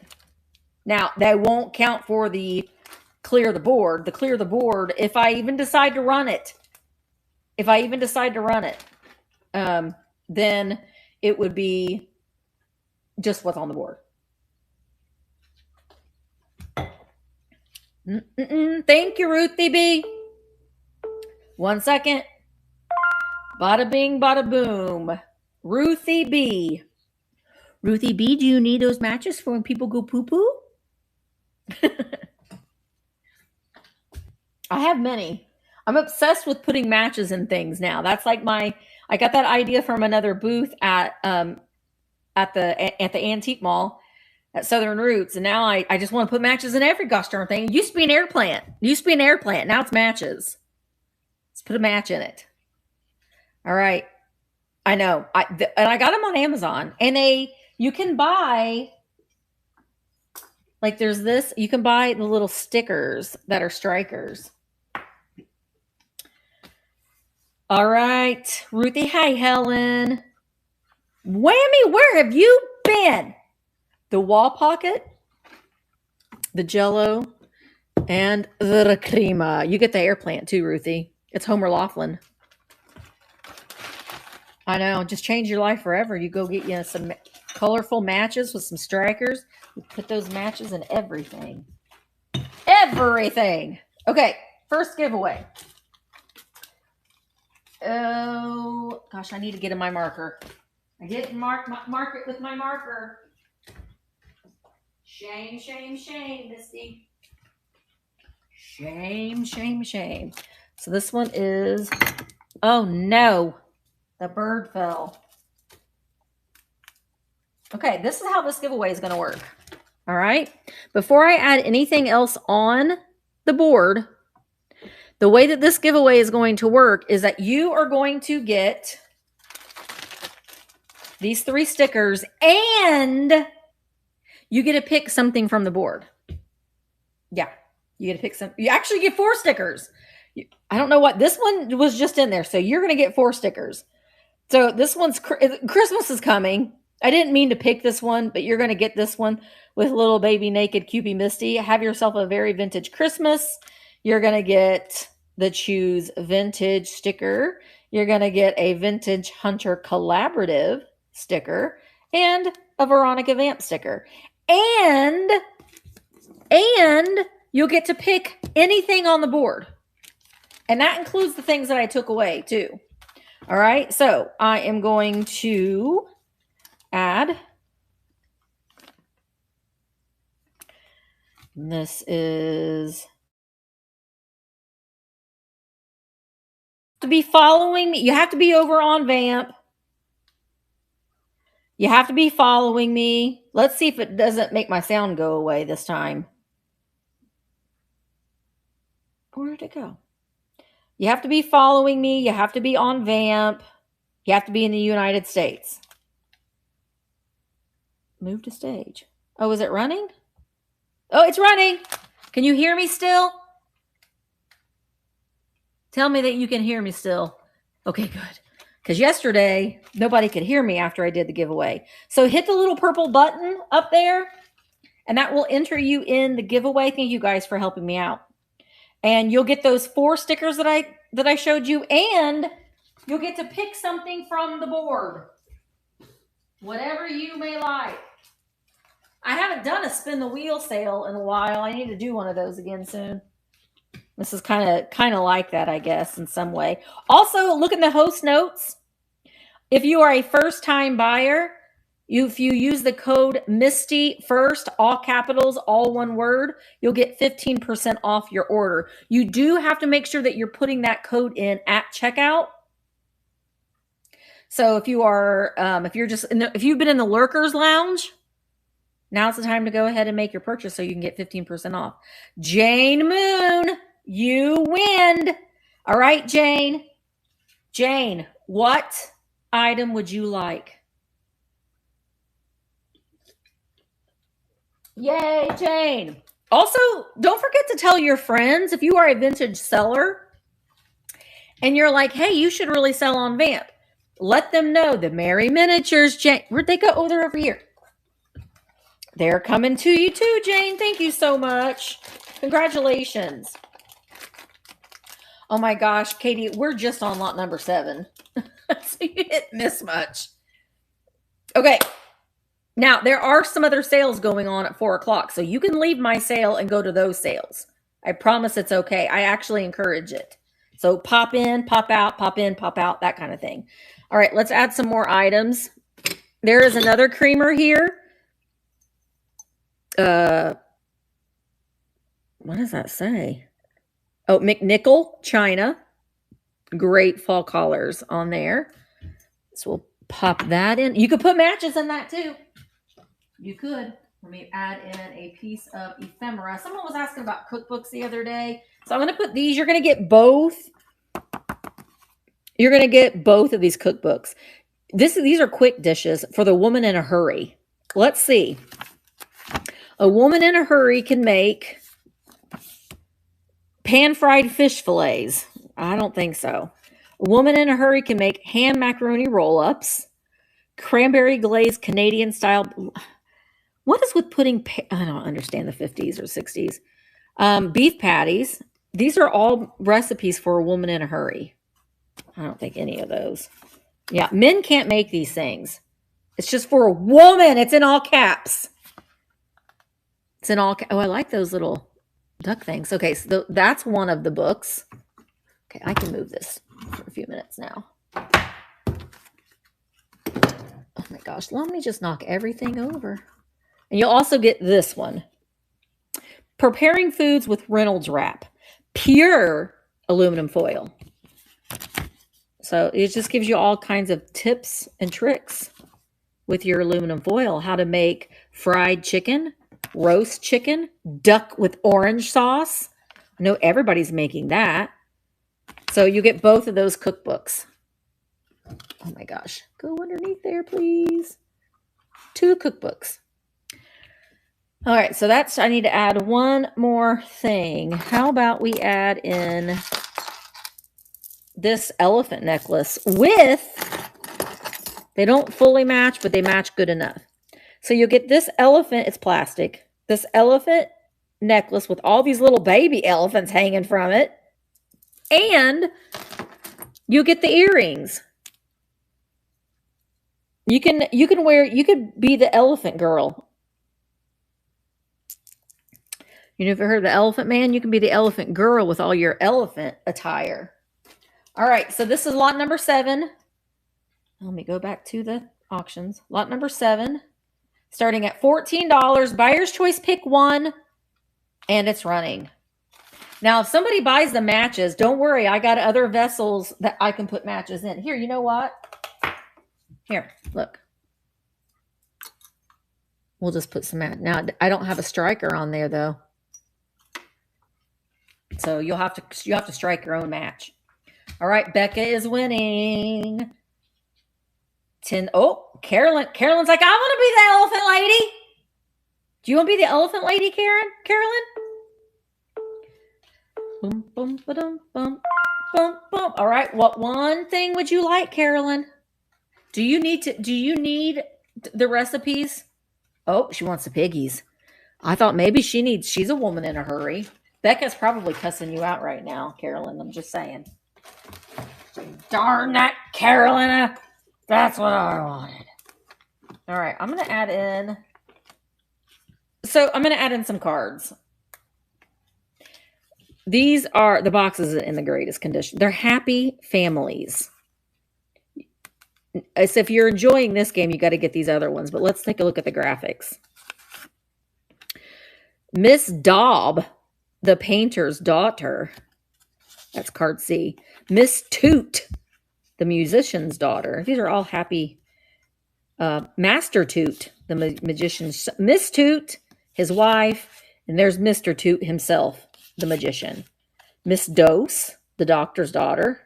Now, that won't count for the clear the board. The clear the board, if I even decide to run it, then it would be just what's on the board. Thank you, Ruthie B. 1 second. Bada bing, bada boom. Ruthie B. Ruthie B, do you need those matches for when people go poo-poo? I have many. I'm obsessed with putting matches in things now. That's like I got that idea from another booth at the antique mall at Southern Roots, and now I just want to put matches in every gosh darn thing. It used to be an air plant. Now it's matches. Let's put a match in it. All right. I know. And I got them on Amazon, and you can buy, like there's this, you can buy the little stickers that are strikers. All right. Ruthie, hi, Helen. Whammy, where have you been? The wall pocket, the Jello, and the crema. You get the air plant too, Ruthie. It's Homer Laughlin. I know. Just change your life forever. You go get you some colorful matches with some strikers. You put those matches in everything. Everything. Okay. First giveaway. Oh, gosh. I need to get in my marker. I didn't mark it with my marker. Shame, shame, shame, Misty. Shame, shame, shame. So this one is, oh no, the bird fell. Okay, this is how this giveaway is going to work. All right. Before I add anything else on the board, the way that this giveaway is going to work is that you are going to get these 3 stickers, and you get to pick something from the board. Yeah, you get to pick some. You actually get 4 stickers. I don't know what. This one was just in there, so you're going to get 4 stickers. So this one's Christmas is coming. I didn't mean to pick this one, but you're going to get this one with little baby naked Cupid Misty. Have yourself a very vintage Christmas. You're going to get the Choose Vintage sticker. You're going to get a Vintage Hunter Collaborative sticker and a Veronica Vamp sticker. And you'll get to pick anything on the board. And that includes the things that I took away too. All right. So I am going to add. This is to be following me. You have to be over on VAMP. You have to be following me. Let's see if it doesn't make my sound go away this time. Where did it go? You have to be following me. You have to be on VAMP. You have to be in the United States. Move to stage. Oh, is it running? Oh, it's running. Can you hear me still? Tell me that you can hear me still. Okay, good. Because yesterday, nobody could hear me after I did the giveaway. So hit the little purple button up there, and that will enter you in the giveaway. Thank you guys for helping me out. And you'll get those 4 stickers that I showed you, and you'll get to pick something from the board. Whatever you may like. I haven't done a spin the wheel sale in a while. I need to do one of those again soon. This is kind of like that, I guess, in some way. Also, look in the host notes. If you are a first-time buyer, if you use the code Misty first, all capitals, all one word, you'll get 15% off your order. You do have to make sure that you're putting that code in at checkout. So if you are, if you've been in the Lurkers Lounge, now's the time to go ahead and make your purchase so you can get 15% off. Jane Moon, you win. All right, Jane. Jane, what item would you like? Yay, Jane. Also, don't forget to tell your friends if you are a vintage seller and you're like, hey, you should really sell on VAMP. Let them know the Merry Miniatures, Jane. Where'd they go? Oh, they're over here. They're coming to you too, Jane. Thank you so much. Congratulations. Oh my gosh, Katie, we're just on lot number 7. So you didn't miss much. Okay. Now, there are some other sales going on at 4 o'clock, so you can leave my sale and go to those sales. I promise it's okay. I actually encourage it. So pop in, pop out, pop in, pop out, that kind of thing. All right, let's add some more items. There is another creamer here. What does that say? Oh, McNichol, China. Great fall colors on there. So we'll pop that in. You could put matches in that too. You could. Let me add in a piece of ephemera. Someone was asking about cookbooks the other day. So I'm going to put these. You're going to get both. You're going to get both of these cookbooks. These are quick dishes for the woman in a hurry. Let's see. A woman in a hurry can make pan-fried fish fillets. I don't think so. A woman in a hurry can make ham macaroni roll-ups, cranberry glazed Canadian style. What is with putting, I don't understand the 50s or 60s. Beef patties. These are all recipes for a woman in a hurry. I don't think any of those. Yeah, men can't make these things. It's just for a woman. It's in all caps. It's in all Oh, I like those little duck things. Okay, so that's one of the books. Okay, I can move this for a few minutes now. Oh my gosh, let me just knock everything over. And you'll also get this one. Preparing foods with Reynolds wrap. Pure aluminum foil. So it just gives you all kinds of tips and tricks with your aluminum foil. How to make fried chicken, roast chicken, duck with orange sauce. I know everybody's making that. So you get both of those cookbooks. Oh my gosh. Go underneath there, please. 2 cookbooks. All right, so I need to add one more thing. How about we add in this elephant necklace with, they don't fully match, but they match good enough. So you'll get this elephant, it's plastic, this elephant necklace with all these little baby elephants hanging from it. And you get the earrings. You could be the elephant girl. You never heard of the elephant man? You can be the elephant girl with all your elephant attire. All right, so this is lot number 7. Let me go back to the auctions. Lot number 7, starting at $14. Buyer's choice, pick one, and it's running. Now, if somebody buys the matches, don't worry. I got other vessels that I can put matches in. Here, you know what? Here, look. We'll just put some match. Now, I don't have a striker on there, though. So you'll have to strike your own match. All right, Becca is winning. 10. Oh, Carolyn's like, I want to be the elephant lady. Do you want to be the elephant lady, Carolyn? Boom, boom, ba-dum, bum, bum, bum. All right. What one thing would you like, Carolyn? Do you need the recipes? Oh, she wants the piggies. I thought maybe she's a woman in a hurry. Becca's probably cussing you out right now, Carolyn. I'm just saying. Darn that, Carolyn. That's what I wanted. All right. I'm going to add in some cards. These are the boxes in the greatest condition. They're happy families. So if you're enjoying this game, you got to get these other ones. But let's take a look at the graphics. Miss Daub, the painter's daughter. That's card C. Miss Toot, the musician's daughter. These are all happy. Master Toot, the magician's. Miss Toot, his wife. And there's Mr. Toot himself, the magician. Miss Dose, the doctor's daughter.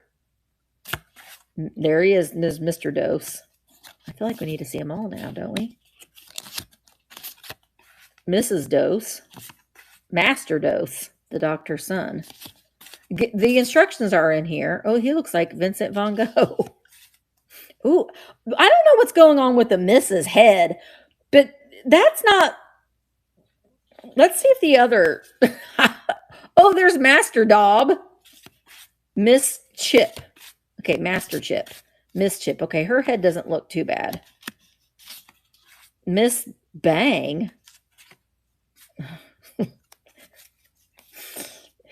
There he is. There's Mr. Dose. I feel like we need to see them all now, don't we? Mrs. Dose. Master Dose, the doctor's son. The instructions are in here. Oh, he looks like Vincent van Gogh. Ooh, I don't know what's going on with the Mrs. head, but that's not... Let's see if the other... Oh, there's Master Daub. Miss Chip. Okay, Master Chip. Miss Chip. Okay, her head doesn't look too bad. Miss Bang.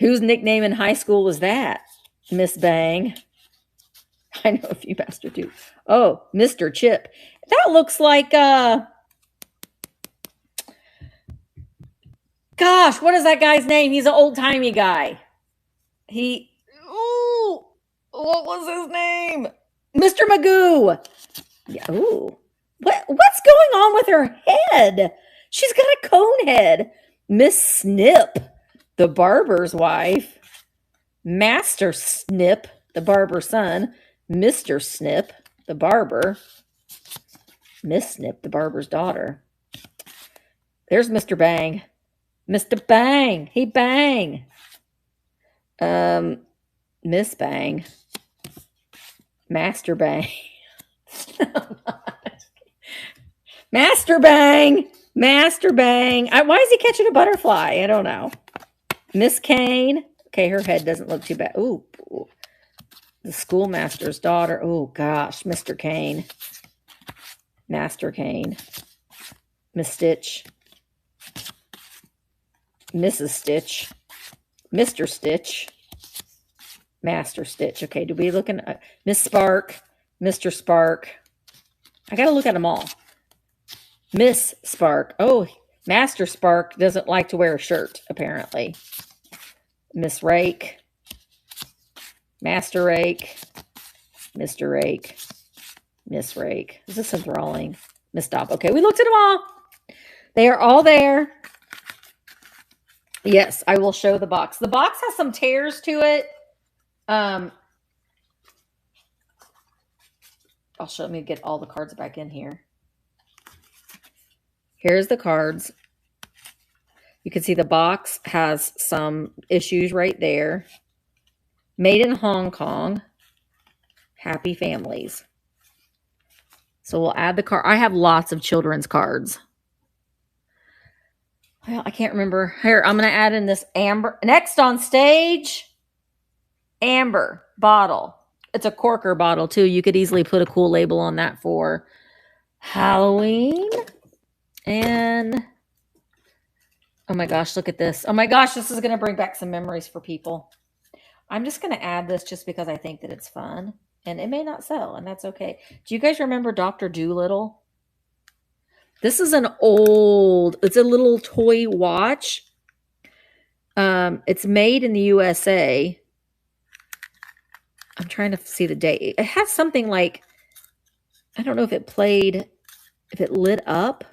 Whose nickname in high school was that? Miss Bang. I know a few Master too. Oh, Mr. Chip. That looks like, gosh, what is that guy's name? He's an old-timey guy. What was his name? Mr. Magoo. Yeah, ooh. What's going on with her head? She's got a cone head. Miss Snip, the barber's wife. Master Snip, the barber's son. Mr. Snip, the barber. Miss Snip, the barber's daughter. There's Mr. Bang. Mr. Bang. He bang. Miss Bang. Master Bang. Master Bang. Master Bang. Why is he catching a butterfly? I don't know. Miss Kane. Okay, her head doesn't look too bad. Ooh. The schoolmaster's daughter. Oh, gosh. Mr. Kane. Master Kane. Miss Stitch. Mrs. Stitch. Mr. Stitch. Master Stitch. Okay, do we look at Miss Spark? Mr. Spark. I got to look at them all. Miss Spark. Oh, Master Spark doesn't like to wear a shirt, apparently. Miss Rake. Master Rake. Mr. Rake. Miss Rake. Is this enthralling? Miss Stop. Okay, we looked at them all. They are all there. Yes, I will show the box. The box has some tears to it. Let me get all the cards back in here. Here's the cards. You can see the box has some issues right there. Made in Hong Kong. Happy families. So we'll add the card. I have lots of children's cards. Well, I can't remember. Here, I'm going to add in this amber. Next on stage, amber bottle. It's a corker bottle, too. You could easily put a cool label on that for Halloween. And, oh my gosh, look at this. Oh my gosh, this is going to bring back some memories for people. I'm just going to add this just because I think that it's fun. And it may not sell, and that's okay. Do you guys remember Dr. Dolittle? This is it's a little toy watch. It's made in the USA. I'm trying to see the date. It has something like, I don't know if it lit up.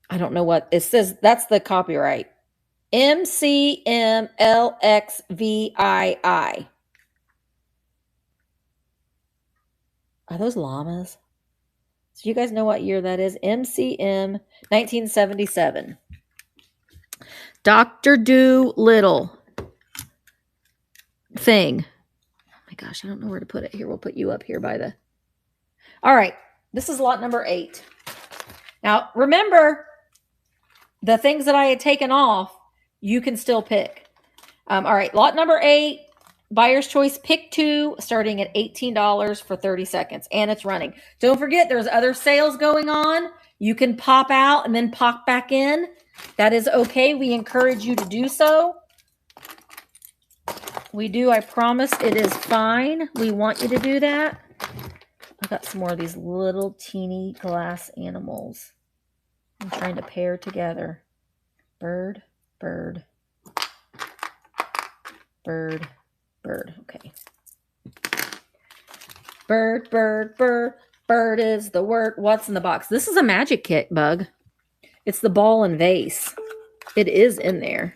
I don't know what it says. That's the copyright. MCMLXVII. Are those llamas? So you guys know what year that is? MCM 1977. Dr. Doolittle thing. Oh my gosh, I don't know where to put it. Here, we'll put you up here by the... All right, this is lot number 8. Now, remember, the things that I had taken off, you can still pick. All right, lot number 8, buyer's choice, pick 2, starting at $18 for 30 seconds, and it's running. Don't forget, there's other sales going on. You can pop out and then pop back in. That is okay. We encourage you to do so. We do. I promise it is fine. We want you to do that. I got some more of these little teeny glass animals. I'm trying to pair together. Bird, bird, bird, bird. Okay. Bird, bird, bird. Bird is the word. What's in the box? This is a magic kit, Bug. It's the ball and vase. It is in there.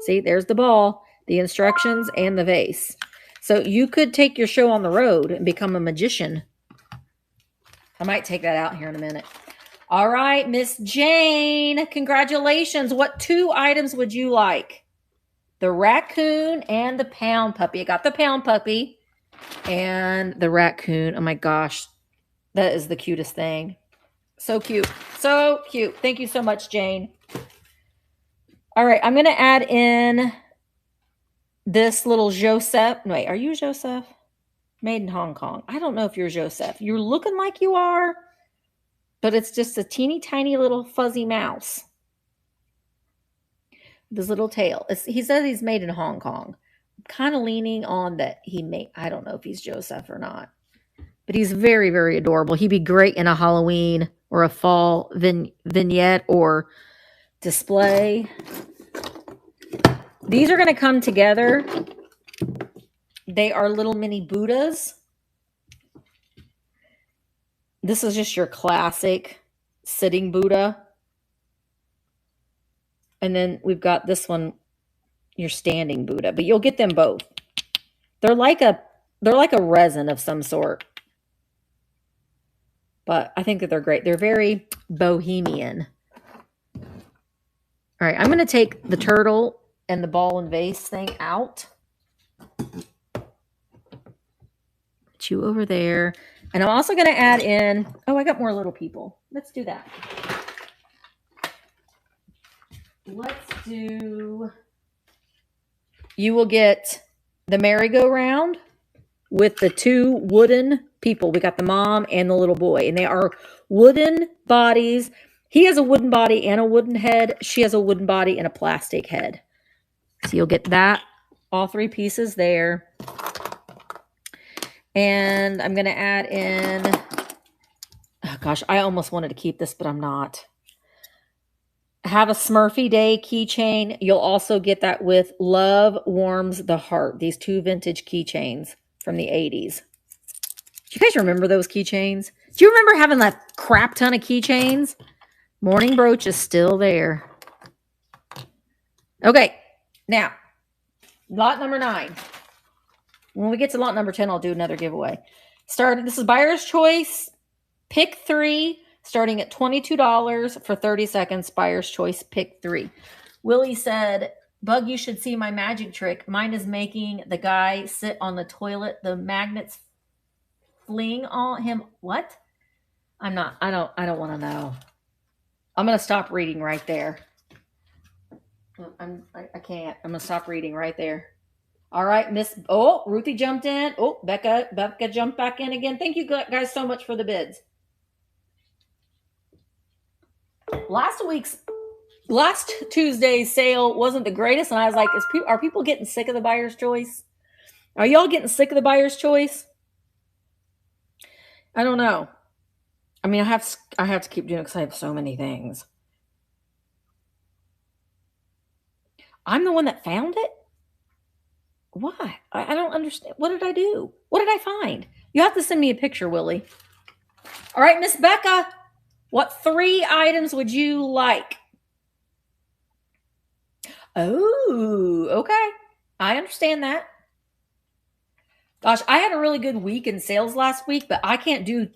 See, there's the ball, the instructions, and the vase. So you could take your show on the road and become a magician. I might take that out here in a minute. All right, Miss Jane, congratulations. What 2 items would you like? The raccoon and the pound puppy. I got the pound puppy and the raccoon. Oh my gosh, that is the cutest thing. So cute. So cute. Thank you so much, Jane. All right, I'm going to add in this little Joseph. Wait, are you Joseph? Made in Hong Kong. I don't know if you're Joseph. You're looking like you are, but it's just a teeny tiny little fuzzy mouse. This little tail. He says he's made in Hong Kong. I'm kind of leaning on that he may. I don't know if he's Joseph or not, but he's very, very adorable. He'd be great in a Halloween or a fall vignette or display. These are going to come together. They are little mini Buddhas. This is just your classic sitting Buddha. And then we've got this one, your standing Buddha, but you'll get them both. They're like a resin of some sort. But I think that they're great. They're very bohemian. All right, I'm going to take the turtle and the ball and vase thing out. Put you over there. And I'm also going to add in, oh, I got more little people. Let's do that. Let's do, you will get the merry-go-round with the 2 wooden people. We got the mom and the little boy, and they are wooden bodies. He has a wooden body and a wooden head. She has a wooden body and a plastic head. So you'll get that, all 3 pieces there. And I'm going to add in, oh gosh, I almost wanted to keep this, but I'm not. Have a Smurfy Day keychain. You'll also get that with Love Warms the Heart. These 2 vintage keychains from the 80s. Do you guys remember those keychains? Do you remember having that crap ton of keychains? Morning brooch is still there. Okay, now, lot number 9. When we get to lot number 10, I'll do another giveaway. This is buyer's choice. Pick 3. Starting at $22 for 30 seconds, buyer's choice, pick 3. Willie said, Bug, you should see my magic trick. Mine is making the guy sit on the toilet. The magnets fling on him. What? I don't want to know. I'm going to stop reading right there. I can't. I'm going to stop reading right there. All right, Ruthie jumped in. Oh, Becca jumped back in again. Thank you guys so much for the bids. Last Tuesday's sale wasn't the greatest, and I was like, are people getting sick of the buyer's choice? Are y'all getting sick of the buyer's choice? I don't know. I mean, I have to keep doing it because I have so many things. I'm the one that found it? Why? I don't understand. What did I do? What did I find? You have to send me a picture, Willie. All right, Miss Becca. What 3 items would you like? Oh, okay. I understand that. Gosh, I had a really good week in sales last week, but I can't do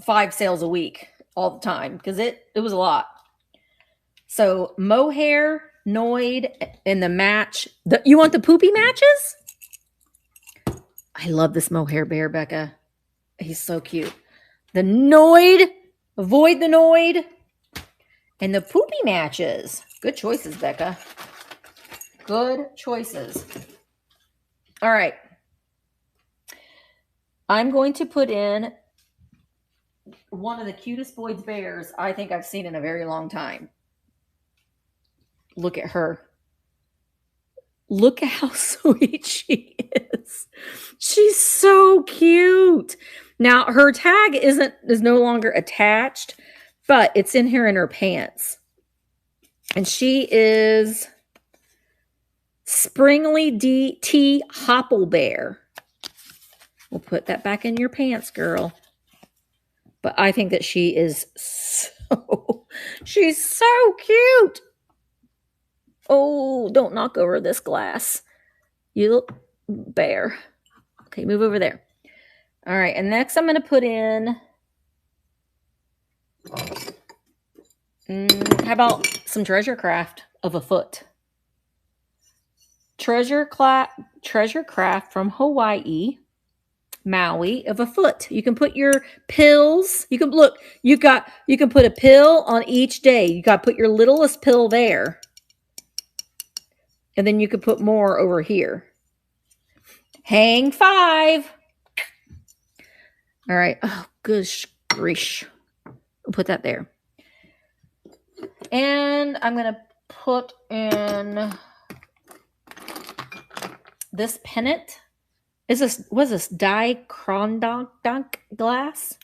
5 sales a week all the time because it was a lot. So mohair, Noid, and the match. You want the poopy matches? I love this mohair bear, Becca. He's so cute. The Noid, avoid the Noid, and the poopy matches. Good choices, Becca. Good choices. All right. I'm going to put in one of the cutest Boyd's bears I think I've seen in a very long time. Look at her. Look at how sweet she is. She's so cute. Now, her tag is no longer attached, but it's in here in her pants. And she is Springly T Hopple Bear. We'll put that back in your pants, girl. But I think that she is she's so cute. Oh, don't knock over this glass. You little bear. Okay, move over there. All right, and next I'm going to put in, how about some treasure craft of a foot? Treasure craft from Hawaii, Maui, of a foot. You can put your pills. You can put a pill on each day. You got to put your littlest pill there. And then you could put more over here. Hang 5. All right. Oh, gosh, grish. We'll put that there. And I'm going to put in this pennant. Was this dichrondonc glass?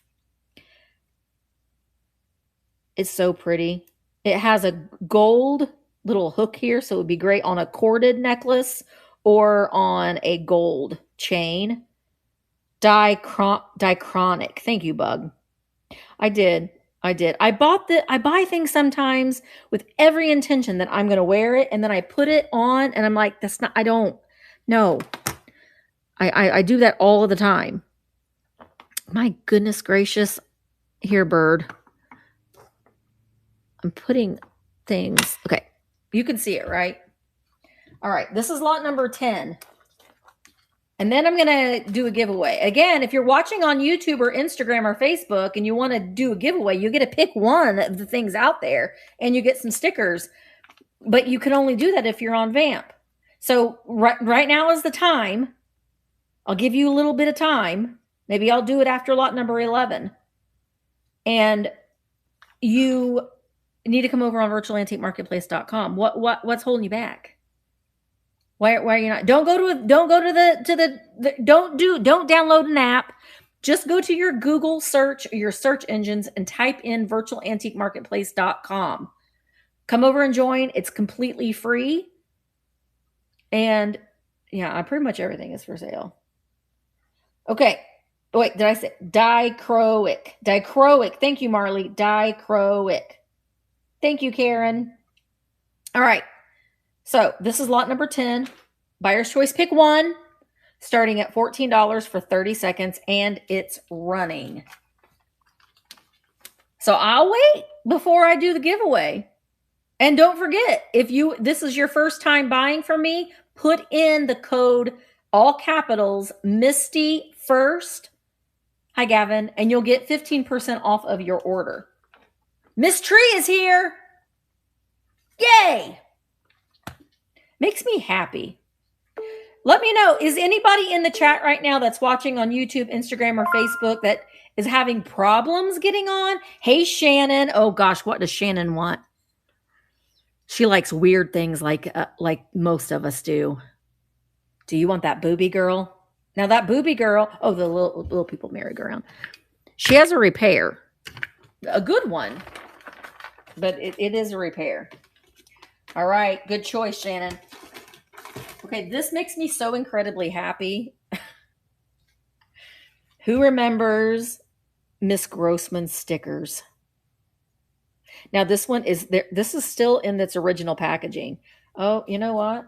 It's so pretty. It has a gold little hook here, so it would be great on a corded necklace or on a gold chain. Dichronic. Thank you, Bug. I did. I buy things sometimes with every intention that I'm going to wear it, and then I put it on, and I'm like, I don't. No. I do that all the time. My goodness gracious. Here, bird. I'm putting things. Okay. You can see it, right? All right. This is lot number 10. And then I'm going to do a giveaway. Again, if you're watching on YouTube or Instagram or Facebook and you want to do a giveaway, you get to pick one of the things out there and you get some stickers. But you can only do that if you're on VAMP. So right now is the time. I'll give you a little bit of time. Maybe I'll do it after lot number 11. And you need to come over on virtualantiquemarketplace.com. What's holding you back? Why are you not? Don't download an app. Just go to your Google search or your search engines and type in virtualantiquemarketplace.com. Come over and join. It's completely free. And yeah, pretty much everything is for sale. Okay. Wait, did I say dichroic? Dichroic. Thank you, Marley. Dichroic. Thank you, Karen. All right. So this is lot number 10. Buyer's choice, pick one. Starting at $14 for 30 seconds. And it's running. So I'll wait before I do the giveaway. And don't forget, if this is your first time buying from me, put in the code, all capitals, Misty first. Hi, Gavin. And you'll get 15% off of your order. Miss Tree is here. Yay. Makes me happy. Let me know, is anybody in the chat right now that's watching on YouTube, Instagram, or Facebook that is having problems getting on? Hey, Shannon. Oh, gosh, what does Shannon want? She likes weird things like most of us do. Do you want that booby girl? Now, that booby girl, oh, the little people merry-go-round. She has a repair. A good one. But it is a repair. All right. Good choice, Shannon. Okay, this makes me so incredibly happy. Who remembers Miss Grossman's stickers? Now, this one is there. This is still in its original packaging. Oh, you know what?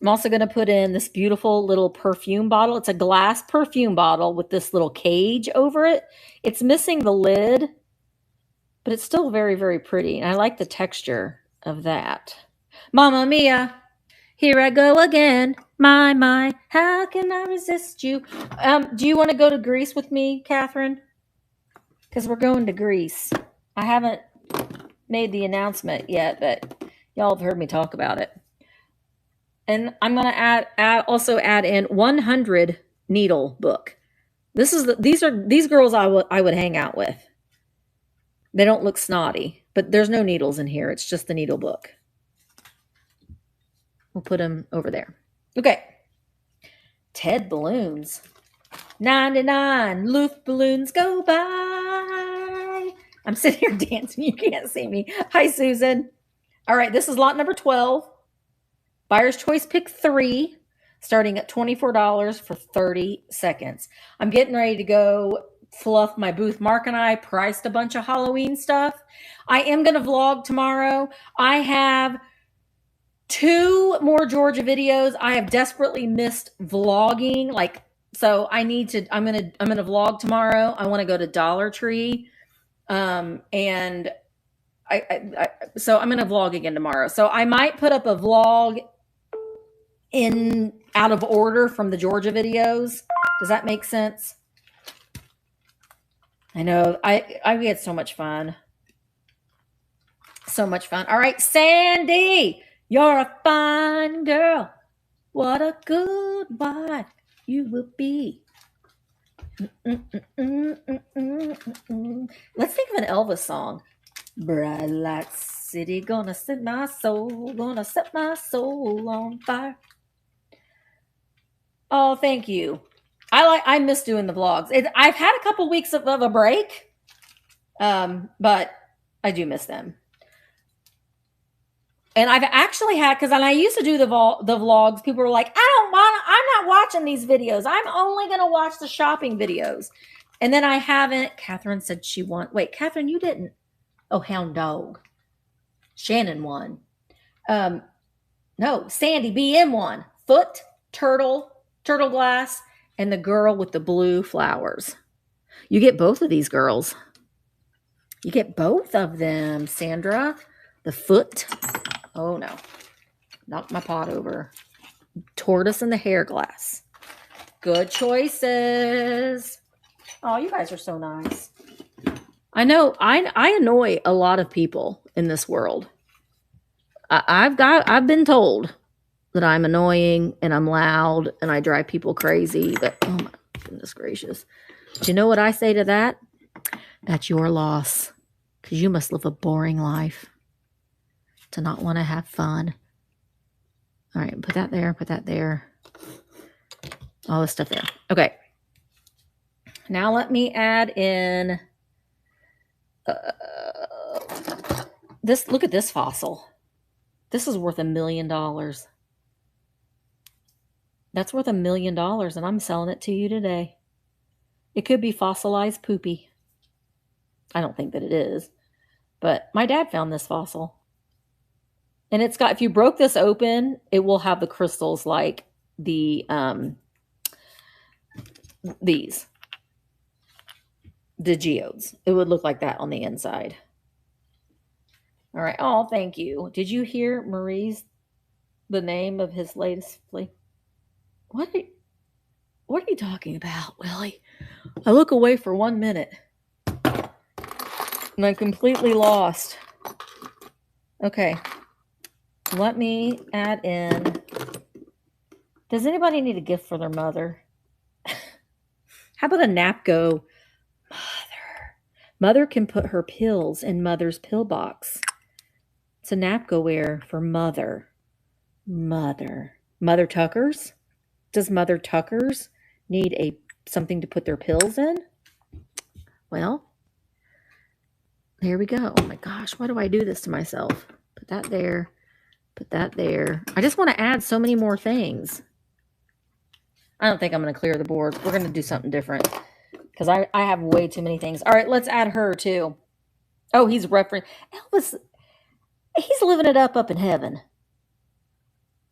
I'm also going to put in this beautiful little perfume bottle. It's a glass perfume bottle with this little cage over it. It's missing the lid, but it's still very, very pretty. And I like the texture of that. Mamma mia, here I go again. My, how can I resist you? Do you want to go to Greece with me, Catherine? Because we're going to Greece. I haven't made the announcement yet, but y'all have heard me talk about it. And I'm going to also add in 100 needle book. These girls I would hang out with. They don't look snotty, but there's no needles in here. It's just the needle book. We'll put them over there. Okay. Ted balloons. 99 Luft balloons go by. I'm sitting here dancing. You can't see me. Hi, Susan. All right, this is lot number 12. Buyer's choice pick 3, starting at $24 for 30 seconds. I'm getting ready to go fluff my booth. Mark and I priced a bunch of Halloween stuff. I am going to vlog tomorrow. I have 2 more Georgia videos. I have desperately missed vlogging. So I'm going to vlog tomorrow. I want to go to Dollar Tree. And so I'm going to vlog again tomorrow. So I might put up a vlog in out of order from the Georgia videos. Does that make sense? I know I had so much fun. So much fun. All right, Sandy, you're a fine girl. What a good wife you will be. Let's think of an Elvis song. Bright light city, gonna set my soul on fire. Oh, thank you. I miss doing the vlogs. I've had a couple weeks of a break, but I do miss them. And I've actually had, because when I used to do the vlogs, people were like, I'm not watching these videos. I'm only going to watch the shopping videos. And then I haven't. Catherine said she won. Wait, Catherine, you didn't. Oh, Hound Dog. Shannon won. No, Sandy BM won. Foot, turtle glass, and the girl with the blue flowers. You get both of these girls. You get both of them, Sandra. The foot. Oh, no. Knocked my pot over. Tortoise and the hair glass. Good choices. Oh, you guys are so nice. I know I annoy a lot of people in this world. I've been told that I'm annoying and I'm loud and I drive people crazy, but oh my goodness gracious. Do you know what I say to that? That's your loss, because you must live a boring life to not want to have fun. All right, put that there. All this stuff there. Okay. Now let me add in this. Look at this fossil. This is worth $1 million. That's worth $1 million, and I'm selling it to you today. It could be fossilized poopy. I don't think that it is, but my dad found this fossil. And it's got, if you broke this open, it will have the crystals like the, these. The geodes. It would look like that on the inside. All right. Oh, thank you. Did you hear Marie's, the name of his latest flea? What are you talking about, Willie? I look away for 1 minute. And I'm completely lost. Okay. Let me add in. Does anybody need a gift for their mother? How about a Napco? Mother can put her pills in Mother's pill box. It's a Napco-ware for Mother. Mother Tuckers? Does Mother Tuckers need something to put their pills in? Well, there we go. Oh my gosh, why do I do this to myself? Put that there. Put that there. I just want to add so many more things. I don't think I'm going to clear the board. We're going to do something different because I have way too many things. All right, let's add her too. Oh, he's referencing Elvis. He's living it up in heaven.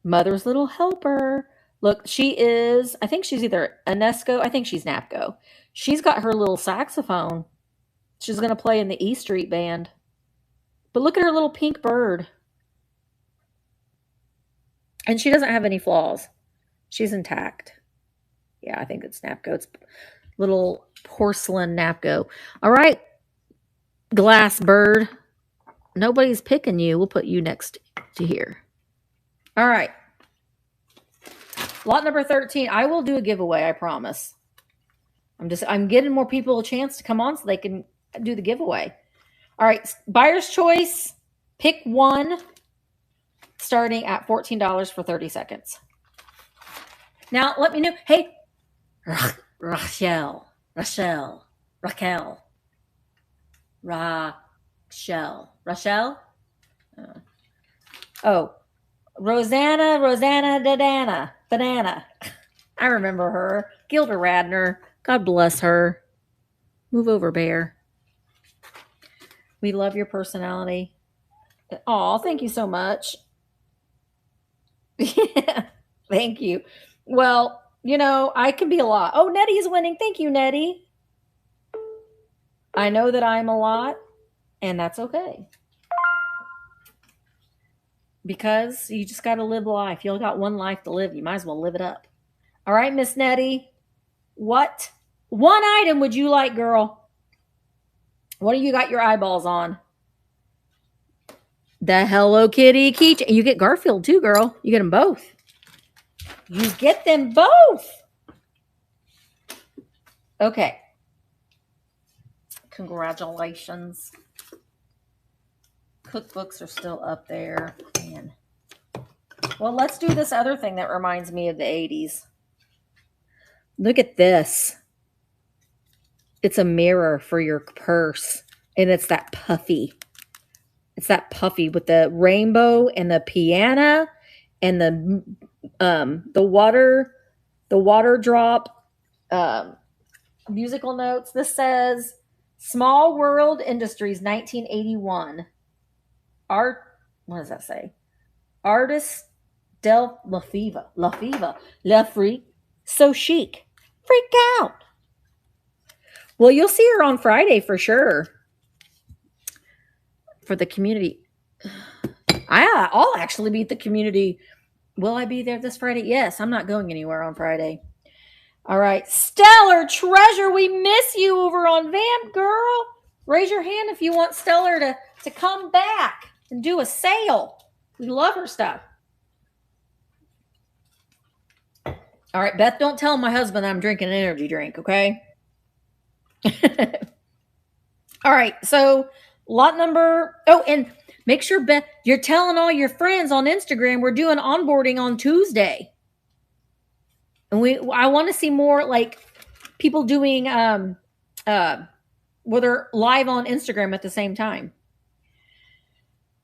Mother's little helper. Look, she is, I think she's either Enesco. I think she's Napco. She's got her little saxophone. She's going to play in the E Street band. But look at her little pink bird. And she doesn't have any flaws. She's intact. Yeah, I think it's Napco. It's little porcelain Napco. All right, glass bird. Nobody's picking you. We'll put you next to here. All right. Lot number 13. I will do a giveaway, I promise. I'm getting more people a chance to come on so they can do the giveaway. All right, buyer's choice. Pick one, starting at $14 for 30 seconds. Now, let me know. Hey, Rachel. Oh, Rosanna Banana. I remember her. Gilda Radner. God bless her. Move over, Bear. We love your personality. Oh, thank you so much. Yeah, thank you. Well, I can be a lot. Oh, Nettie's winning. Thank you, Nettie. I know that I'm a lot, and that's okay. Because you just got to live life. You only got one life to live. You might as well live it up. All right, Miss Nettie. What one item would you like, girl? What do you got your eyeballs on? The Hello Kitty keychain. You get Garfield too, girl. You get them both. You get them both. Okay. Congratulations. Cookbooks are still up there. Man. Well, let's do this other thing that reminds me of the 80s. Look at this. It's a mirror for your purse. And it's that puffy. It's that puffy with the rainbow and the piano and the water drop musical notes. This says Small World Industries 1981. Art, what does that say? Artist Del La Fiva. La Freak. So chic. Freak out. Well, you'll see her on Friday for sure. For the community. I'll actually be at the community. Will I be there this Friday? Yes, I'm not going anywhere on Friday. All right. Stellar Treasure, we miss you over on VAMP, girl. Raise your hand if you want Stellar to come back and do a sale. We love her stuff. All right, Beth, don't tell my husband I'm drinking an energy drink, okay? All right, so lot number, and make sure, Beth, you're telling all your friends on Instagram we're doing onboarding on Tuesday. And I want to see more like people doing where they're live on Instagram at the same time.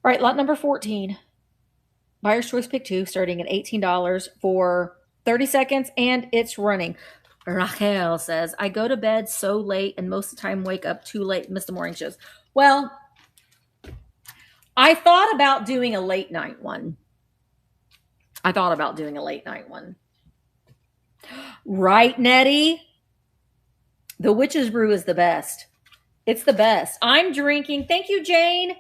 All right, lot number 14. Buyer's choice pick two, starting at $18 for 30 seconds, and it's running. Rachel says, I go to bed so late and most of the time wake up too late, miss the morning shows. Well, I thought about doing a late night one. Right, Nettie? The Witch's Brew is the best. It's the best. I'm drinking, thank you, Jane,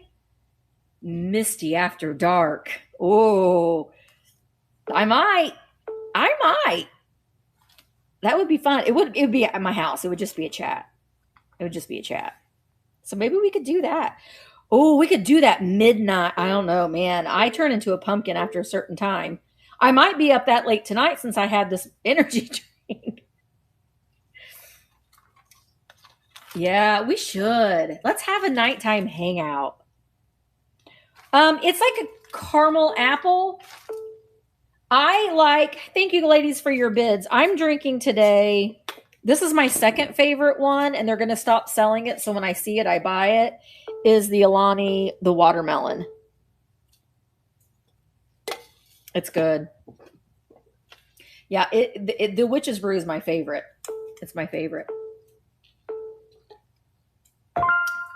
Misty After Dark. Oh, I might. That would be fun. It would be at my house. It would just be a chat. So maybe we could do that. Oh, we could do that midnight. I don't know, man. I turn into a pumpkin after a certain time. I might be up that late tonight since I had this energy drink. Yeah, we should. Let's have a nighttime hangout. It's like a caramel apple. Thank you ladies for your bids. I'm drinking today. This is my second favorite one, and they're going to stop selling it. So when I see it, I buy it. Is the Alani, the watermelon. It's good. Yeah, the Witch's Brew is my favorite. It's my favorite.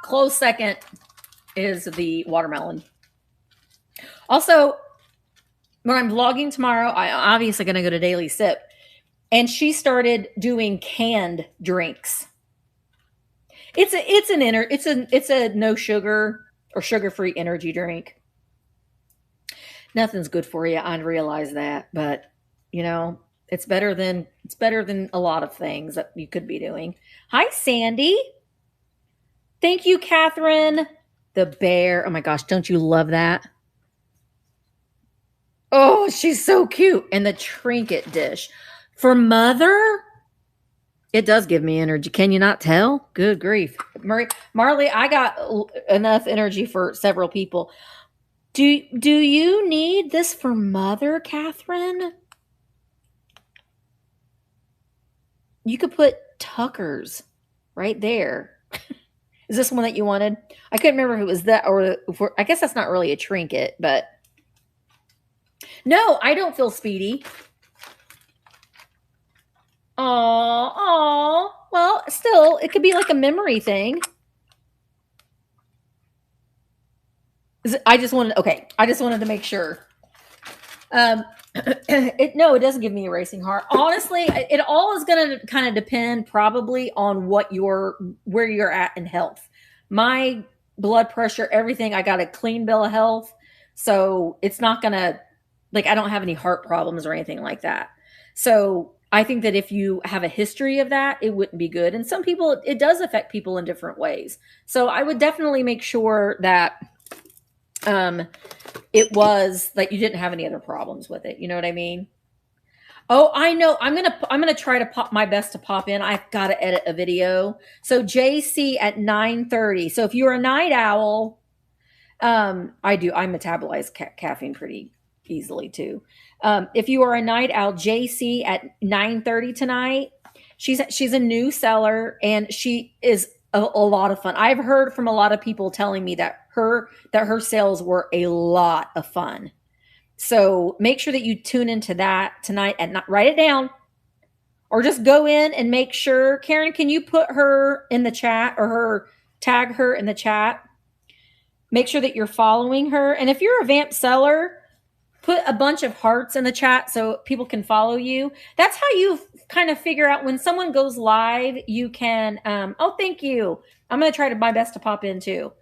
Close second is the watermelon. Also, when I'm vlogging tomorrow, I'm obviously going to go to Daily Sip. And she started doing canned drinks. It's a no sugar or sugar-free energy drink. Nothing's good for you. I realize that, but you know, it's better than a lot of things that you could be doing. Hi, Sandy. Thank you, Catherine. The bear. Oh my gosh, don't you love that? Oh, she's so cute. And the trinket dish. For mother, it does give me energy. Can you not tell? Good grief. Marley, I got enough energy for several people. Do you need this for mother, Catherine? You could put Tucker's right there. Is this one that you wanted? I couldn't remember if it was that or I guess that's not really a trinket, but no, I don't feel speedy. Aw. Well, still, it could be like a memory thing. I just wanted to make sure. It doesn't give me a racing heart. Honestly, it all is going to kind of depend probably on where you're at in health. My blood pressure, everything, I got a clean bill of health. So it's not going to, like, I don't have any heart problems or anything like that. So I think that if you have a history of that, it wouldn't be good. And some people, it does affect people in different ways. So I would definitely make sure that it was like you didn't have any other problems with it. You know what I mean? Oh, I know. I'm gonna try to pop my best to pop in. I've got to edit a video. So JC at 9:30. So if you're a night owl, I metabolize caffeine pretty easily too. If you are a night owl, JC at 9:30 tonight. She's a new seller and she is a lot of fun. I've heard from a lot of people telling me that her sales were a lot of fun. So make sure that you tune into that tonight and write it down or just go in and make sure. Karen, can you put her in the chat or tag her in the chat? Make sure that you're following her. And if you're a VAMP seller, put a bunch of hearts in the chat so people can follow you. That's how you kind of figure out when someone goes live, you can, oh, thank you. I'm going to try my best to pop in too.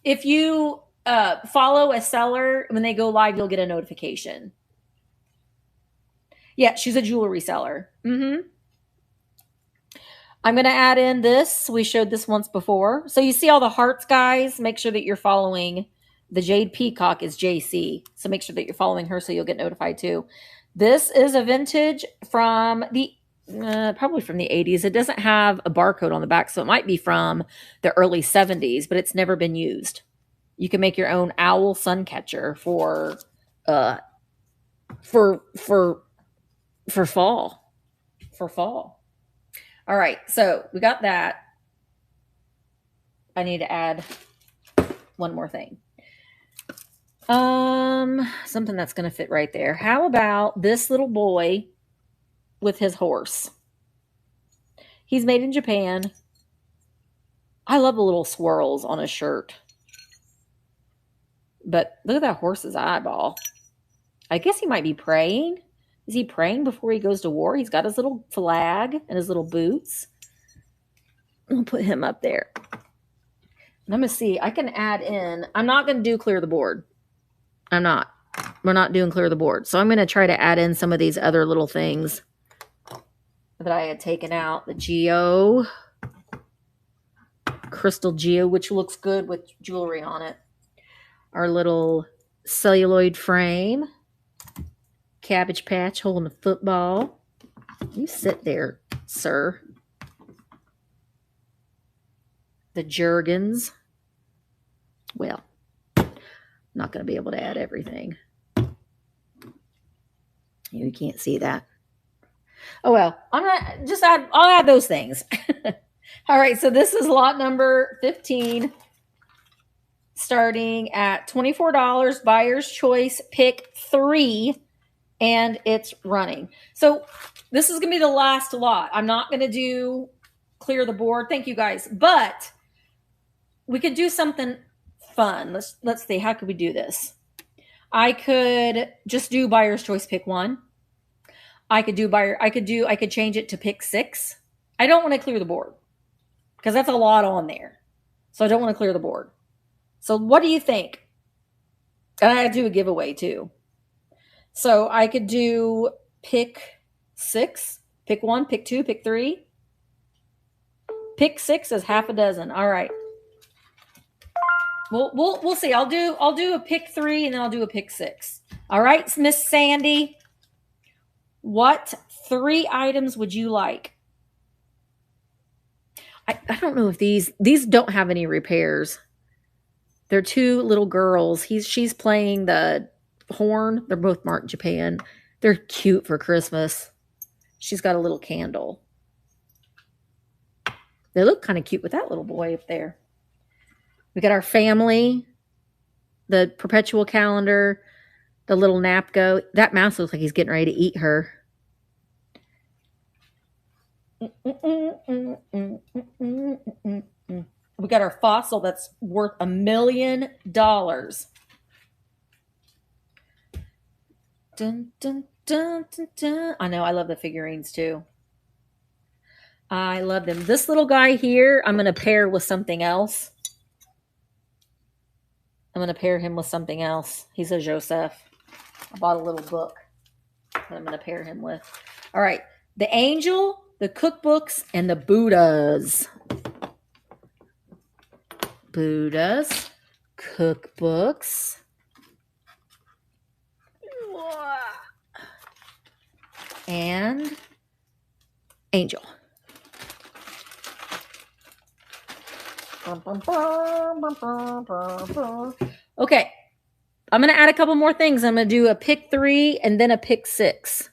If you follow a seller, when they go live, you'll get a notification. Yeah, she's a jewelry seller. I'm going to add in this. We showed this once before. So you see all the hearts, guys. Make sure that you're following. The Jade Peacock is JC. So make sure that you're following her so you'll get notified too. This is a vintage from the probably from the 80s. It doesn't have a barcode on the back, so it might be from the early 70s, but it's never been used. You can make your own owl sun catcher for fall. For fall. All right, so we got that. I need to add one more thing. Something that's going to fit right there. How about this little boy with his horse? He's made in Japan. I love the little swirls on his shirt. But look at that horse's eyeball. I guess he might be praying. Is he praying before he goes to war? He's got his little flag and his little boots. I'll put him up there. Let me see. I can add in. I'm not going to do clear the board. I'm not. We're not doing clear the board. So I'm going to try to add in some of these other little things that I had taken out. The Geo. Crystal Geo, which looks good with jewelry on it. Our little celluloid frame. Cabbage Patch holding a football. You sit there, sir. The Jergens. Well, I'm not going to be able to add everything. You can't see that. Oh, well, I'll add those things. All right, so this is lot number 15. Starting at $24, buyer's choice, pick 3, and it's running. So this is going to be the last lot. I'm not going to do clear the board. Thank you, guys. But we could do something fun. Let's see. How could we do this? I could just do buyer's choice pick 1. I could change it to pick 6. I don't want to clear the board because that's a lot on there. So I don't want to clear the board. So what do you think? And I do a giveaway too. So I could do pick 6, pick 1, pick 2, pick 3. Pick 6 is half a dozen. All right. We'll see. I'll do a pick 3 and then I'll do a pick 6. All right, Miss Sandy. What 3 items would you like? I don't know if these don't have any repairs. They're 2 little girls. She's playing the horn. They're both marked Japan. They're cute for Christmas. She's got a little candle. They look kind of cute with that little boy up there. We got our family, the perpetual calendar, the little Napco. That mouse looks like he's getting ready to eat her. We got our fossil that's worth $1 million. Dun, dun, dun, dun, dun. I know. I love the figurines too. I love them. This little guy here, I'm going to pair with something else. I'm going to pair him with something else. He's a Joseph. I bought a little book that I'm going to pair him with. All right. The angel, the cookbooks, and the Buddhas. Buddhas, cookbooks. And angel. Okay. I'm going to add a couple more things. I'm going to do a pick 3 and then a pick 6.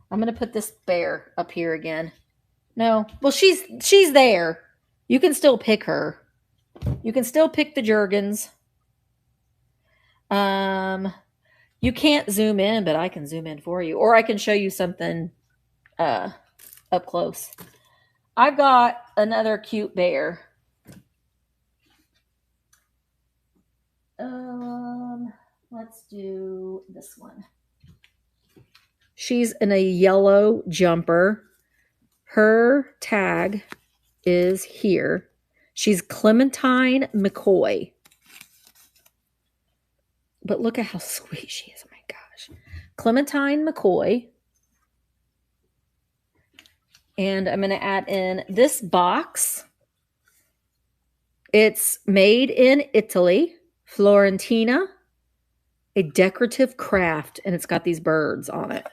I'm going to put this bear up here again. No. Well, she's there. You can still pick her. You can still pick the Jergens. You can't zoom in, but I can zoom in for you. Or I can show you something up close. I've got another cute bear. Let's do this one. She's in a yellow jumper. Her tag is here. She's Clementine McCoy. But look at how sweet she is. Oh my gosh. Clementine McCoy. And I'm going to add in this box. It's made in Italy, Florentina, a decorative craft, and it's got these birds on it.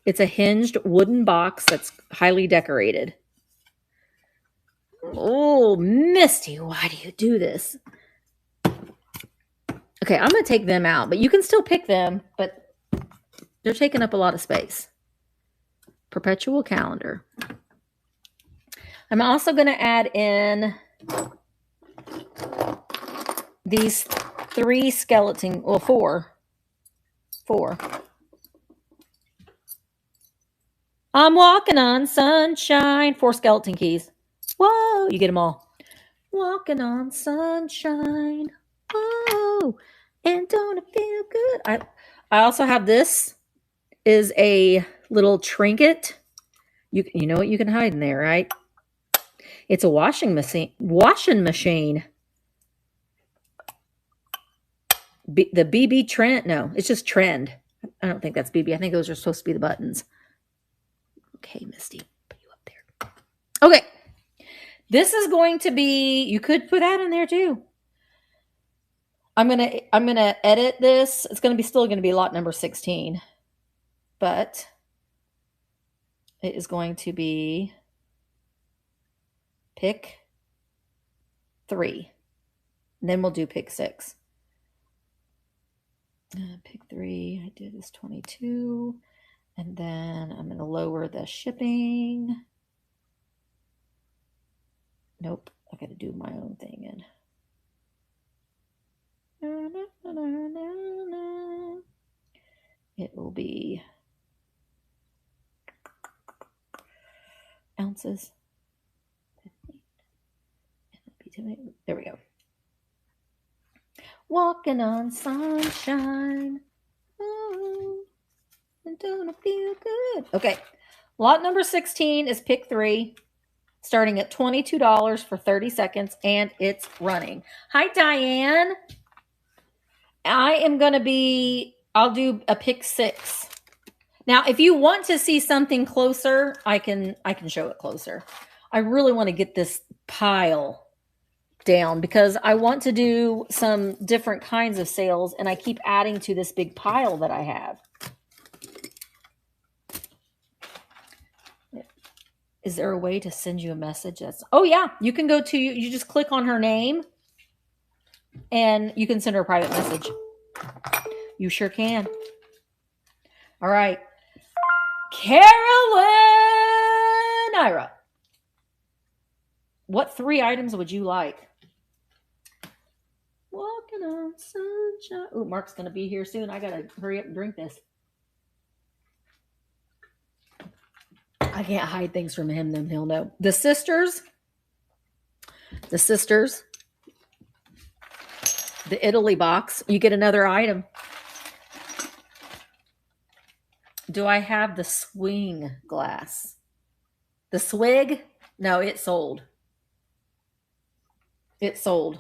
It's a hinged wooden box that's highly decorated. Oh, Misty, why do you do this? Okay, I'm going to take them out, but you can still pick them, but they're taking up a lot of space. Perpetual calendar. I'm also going to add in these 3 skeleton, well, 4. I'm walking on sunshine. 4 skeleton keys. Whoa, you get them all. Walking on sunshine. Whoa, and don't it feel good? I also have this is a little trinket. You know what you can hide in there, right? It's a washing machine. The BB Trend. No, it's just Trend. I don't think that's BB. I think those are supposed to be the buttons. Okay, Misty, put you up there. Okay, this is going to be. You could put that in there too. I'm gonna edit this. It's still gonna be lot number 16, but it is going to be pick 3. And then we'll do pick 6. Pick 3. I did this 22. And then I'm going to lower the shipping. Nope. I got to do my own thing in. It will be ounces. There we go. Walking on sunshine. Ooh, I'm gonna feel good. Okay. Lot number 16 is pick 3, starting at $22 for 30 seconds, and it's running. Hi, Diane. I'll do a pick 6. Now, if you want to see something closer, I can show it closer. I really want to get this pile down because I want to do some different kinds of sales, and I keep adding to this big pile that I have. Is there a way to send you a message? Oh yeah, you can go to, you just click on her name and you can send her a private message. You sure can. All right. Carolyn Ira. What 3 items would you like? Walking on sunshine. Oh, Mark's going to be here soon. I got to hurry up and drink this. I can't hide things from him, then he'll know. The sisters. The Italy box. You get another item. Do I have the swing glass? The swig? No, it sold. It sold.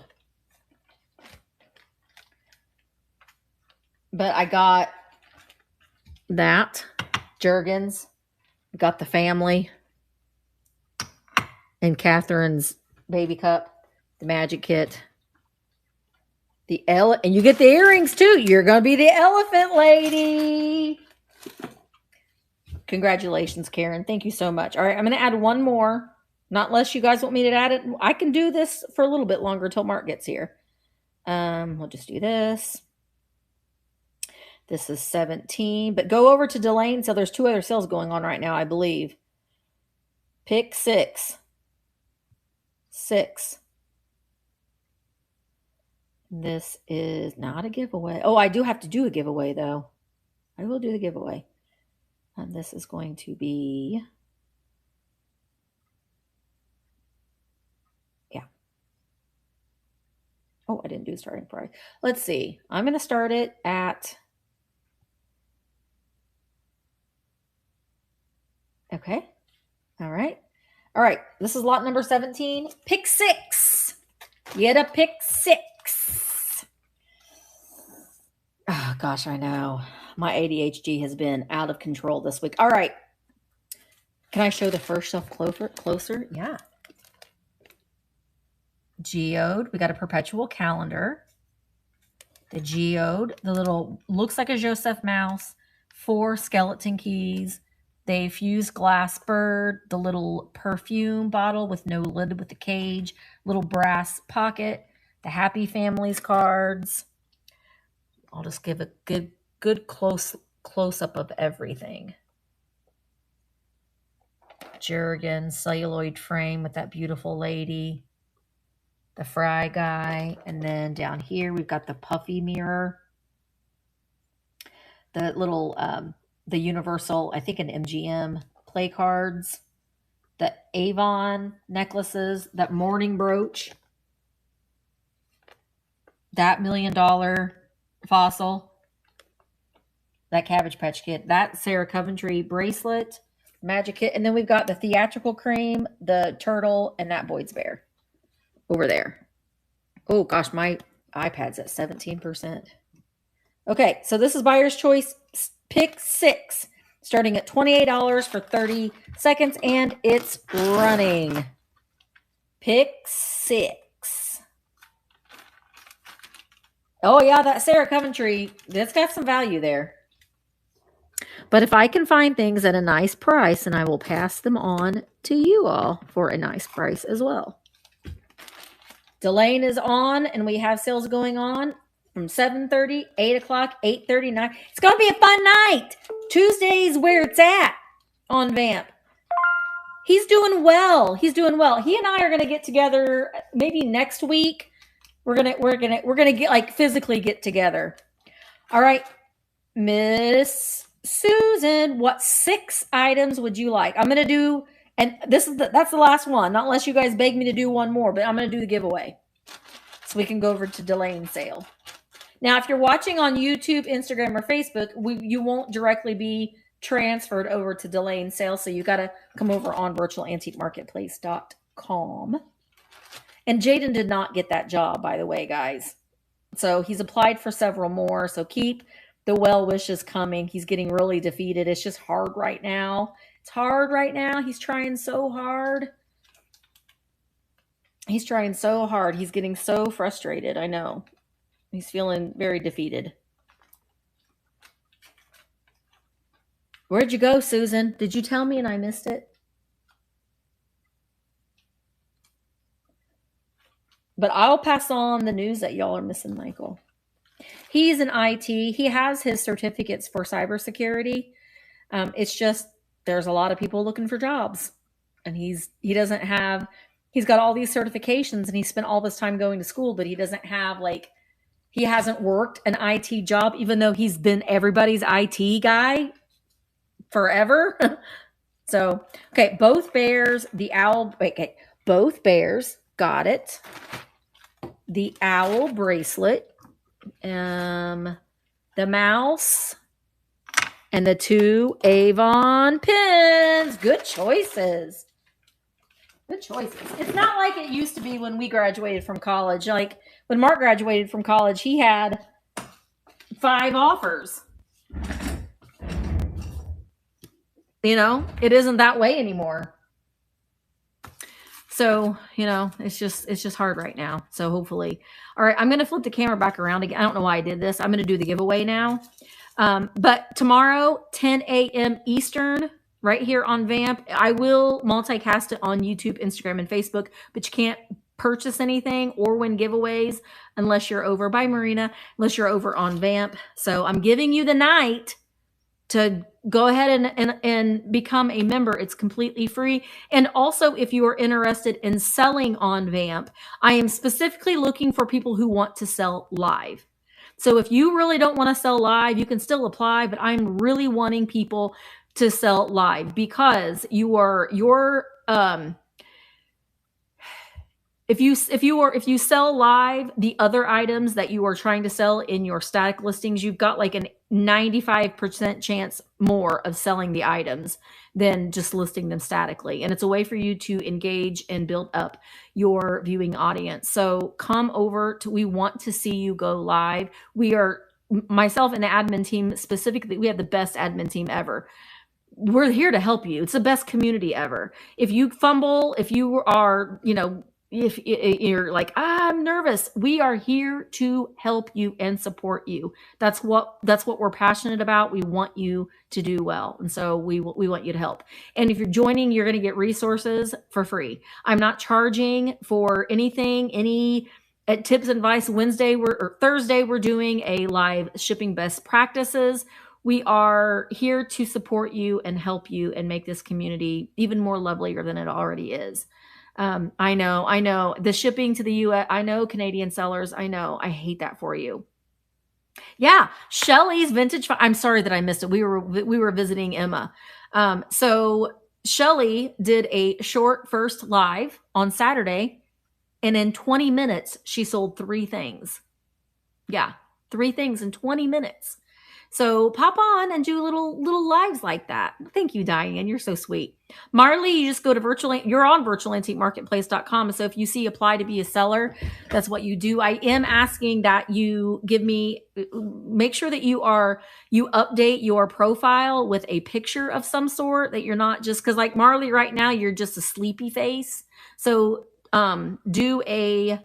But I got that. Jergens. Got the family. And Catherine's baby cup. The magic kit. And you get the earrings too. You're going to be the elephant lady. Congratulations, Karen. Thank you so much. All right, I'm going to add one more. Not unless you guys want me to add it. I can do this for a little bit longer until Mark gets here. We'll just do this. This is 17. But go over to Delane. So there's 2 other sales going on right now, I believe. Pick 6. 6. This is not a giveaway. Oh, I do have to do a giveaway, though. I will do the giveaway. And this is going to be... Yeah. Oh, I didn't do starting price. Let's see. I'm going to start it at... Okay. All right. All right. This is lot number 17. Pick 6. Get a pick 6. Oh, gosh, I know. My ADHD has been out of control this week. All right. Can I show the first shelf closer? Yeah. Geode. We got a perpetual calendar. The geode. The little, looks like a Joseph mouse. 4 skeleton keys. They fused glass bird, the little perfume bottle with no lid with the cage, little brass pocket, the Happy Families cards. I'll just give a good close up of everything. Jergens celluloid frame with that beautiful lady, the Fry guy, and then down here we've got the puffy mirror, the little the Universal, I think an MGM play cards, the Avon necklaces, that morning brooch, that $1 million fossil, that Cabbage Patch Kid, that Sarah Coventry bracelet, magic kit, and then we've got the theatrical cream, the turtle, and that Boyd's Bear over there. Oh gosh, my iPad's at 17%. Okay, so this is buyer's choice. Pick 6, starting at $28 for 30 seconds, and it's running. Pick 6. Oh, yeah, that Sarah Coventry, that's got some value there. But if I can find things at a nice price, and I will pass them on to you all for a nice price as well. Delane is on, and we have sales going on from 7:30, 8 o'clock, 8:30, 9. It's going to be a fun night. Tuesday's where it's at on VAMP. He's doing well. He's doing well. He and I are going to get together maybe next week. We're going to get like physically get together. All right. Miss Susan, what 6 items would you like? I'm going to do, and that's the last one, not unless you guys beg me to do one more, but I'm going to do the giveaway so we can go over to Delane's sale. Now, if you're watching on YouTube, Instagram, or Facebook, you won't directly be transferred over to Delane Sales. So you got to come over on virtualantiquemarketplace.com. And Jaden did not get that job, by the way, guys. So he's applied for several more. So keep the well wishes coming. He's getting really defeated. It's just hard right now. It's hard right now. He's trying so hard. He's trying so hard. He's getting so frustrated. I know. He's feeling very defeated. Where'd you go, Susan? Did you tell me and I missed it? But I'll pass on the news that y'all are missing, Michael. He's in IT. He has his certificates for cybersecurity. It's just there's a lot of people looking for jobs, and he doesn't have. He's got all these certifications, and he spent all this time going to school, but he doesn't have he hasn't worked an IT job, even though he's been everybody's IT guy forever. So, okay, both bears, the owl. Okay, both bears got it. The owl bracelet, the mouse, and the 2 Avon pins. Good choices. Good choices. It's not like it used to be when we graduated from college. Like when Mark graduated from college, he had 5 offers. You know, it isn't that way anymore. So, you know, it's just hard right now. So hopefully, all right, I'm going to flip the camera back around again. I don't know why I did this. I'm going to do the giveaway now. But tomorrow, 10 a.m. Eastern, right here on VAMP, I will multicast it on YouTube, Instagram, and Facebook, but you can't purchase anything or win giveaways unless you're over by Marina, unless you're over on VAMP. So I'm giving you the night to go ahead and become a member. It's completely free. And also, if you are interested in selling on VAMP, I am specifically looking for people who want to sell live. So if you really don't want to sell live, you can still apply, but I'm really wanting people to sell live because if you sell live the other items that you are trying to sell in your static listings, you've got like a 95% chance more of selling the items than just listing them statically. And it's a way for you to engage and build up your viewing audience. So come over we want to see you go live. Myself and the admin team specifically, we have the best admin team ever. We're here to help you. It's the best community ever. If you fumble, if you are, if you're like, I'm nervous, we are here to help you and support you. That's what we're passionate about. We want you to do well. And so we want you to help. And if you're joining, you're going to get resources for free. I'm not charging for anything, at Tips and Advice Thursday, we're doing a live shipping best practices. We are here to support you and help you and make this community even more lovelier than it already is. I know the shipping to the US. I know Canadian sellers. I know. I hate that for you. Yeah. Shelly's vintage. I'm sorry that I missed it. We were visiting Emma. So Shelly did a short first live on Saturday, and in 20 minutes, she sold 3 things. Yeah. 3 things in 20 minutes. So pop on and do little lives like that. Thank you, Diane. You're so sweet. Marley, you just go to you're on virtualantiquemarketplace.com. So if you see apply to be a seller, that's what you do. I am asking that you make sure that you update your profile with a picture of some sort, that you're not just, because like Marley right now, you're just a sleepy face. So do a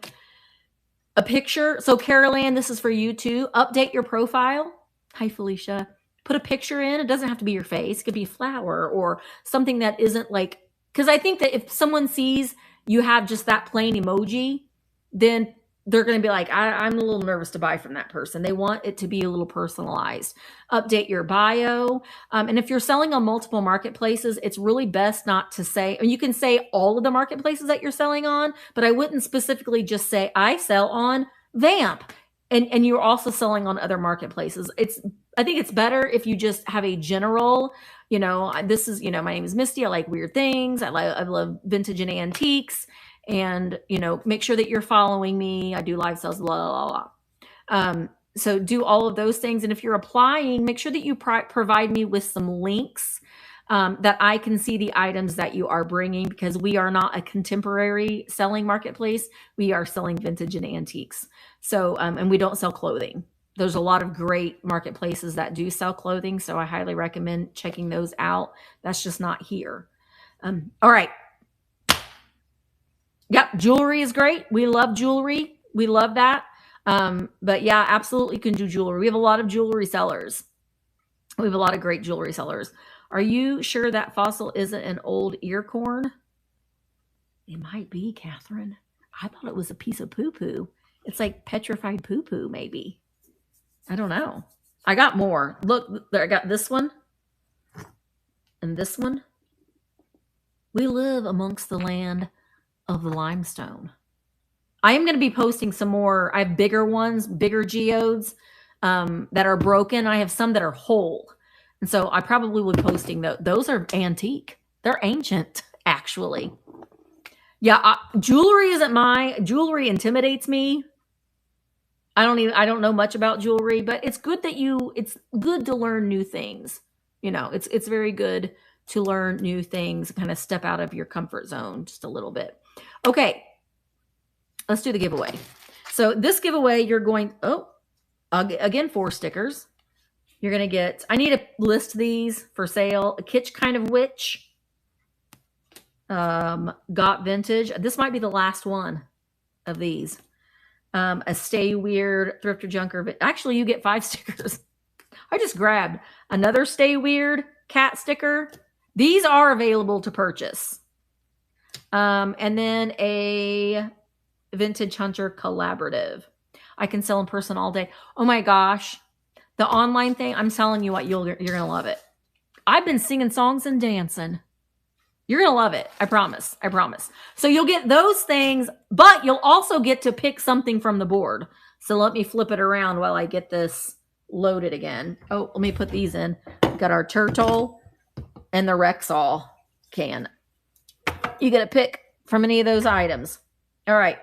picture. So Carol Ann, this is for you too. Update your profile. Hi, Felicia. Put a picture in. It doesn't have to be your face. It could be a flower or something that isn't like, because I think that if someone sees you have just that plain emoji, then they're going to be like, I'm a little nervous to buy from that person. They want it to be a little personalized. Update your bio. And if you're selling on multiple marketplaces, it's really best not to say, and you can say all of the marketplaces that you're selling on, but I wouldn't specifically just say, I sell on VAMP. And you're also selling on other marketplaces. I think it's better if you just have a general, this is, my name is Misty. I like weird things. I love vintage and antiques, and, make sure that you're following me. I do live sales, blah, blah, blah. So do all of those things. And if you're applying, make sure that you provide me with some links that I can see the items that you are bringing, because we are not a contemporary selling marketplace. We are selling vintage and antiques. So, and we don't sell clothing. There's a lot of great marketplaces that do sell clothing. So I highly recommend checking those out. That's just not here. All right. Yep. Jewelry is great. We love jewelry. We love that. But yeah, absolutely can do jewelry. We have a lot of jewelry sellers. We have a lot of great jewelry sellers. Are you sure that fossil isn't an old ear corn? It might be, Catherine. I thought it was a piece of poo-poo. It's like petrified poo-poo, maybe. I don't know. I got more. Look, there, I got this one. And this one. We live amongst the land of the limestone. I am going to be posting some more. I have bigger ones, bigger geodes that are broken. I have some that are whole. And so I probably will be posting those. Those are antique. They're ancient, actually. Yeah, jewelry isn't jewelry intimidates me. I don't know much about jewelry, but it's good it's good to learn new things. You know, it's very good to learn new things, kind of step out of your comfort zone just a little bit. Okay. Let's do the giveaway. So this giveaway, you're going, again, 4 stickers. You're going to get, I need to list these for sale. A Kitsch Kind of Witch. Got Vintage. This might be the last one of these. A Stay Weird, Thrifter Junker. Actually, you get 5 stickers. I just grabbed another Stay Weird cat sticker. These are available to purchase. And then a Vintage Hunter Collaborative. I can sell in person all day. Oh my gosh. The online thing, I'm telling you what, you're going to love it. I've been singing songs and dancing. You're going to love it. I promise. I promise. So you'll get those things, but you'll also get to pick something from the board. So let me flip it around while I get this loaded again. Oh, let me put these in. We've got our turtle and the Rexall can. You get to pick from any of those items. All right.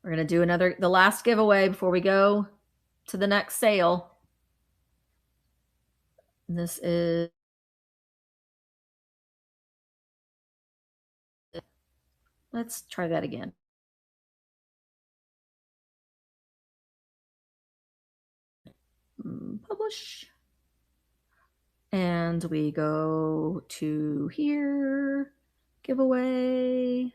We're going to do the last giveaway before we go to the next sale. This is, let's try that again. Publish. And we go to here, giveaway.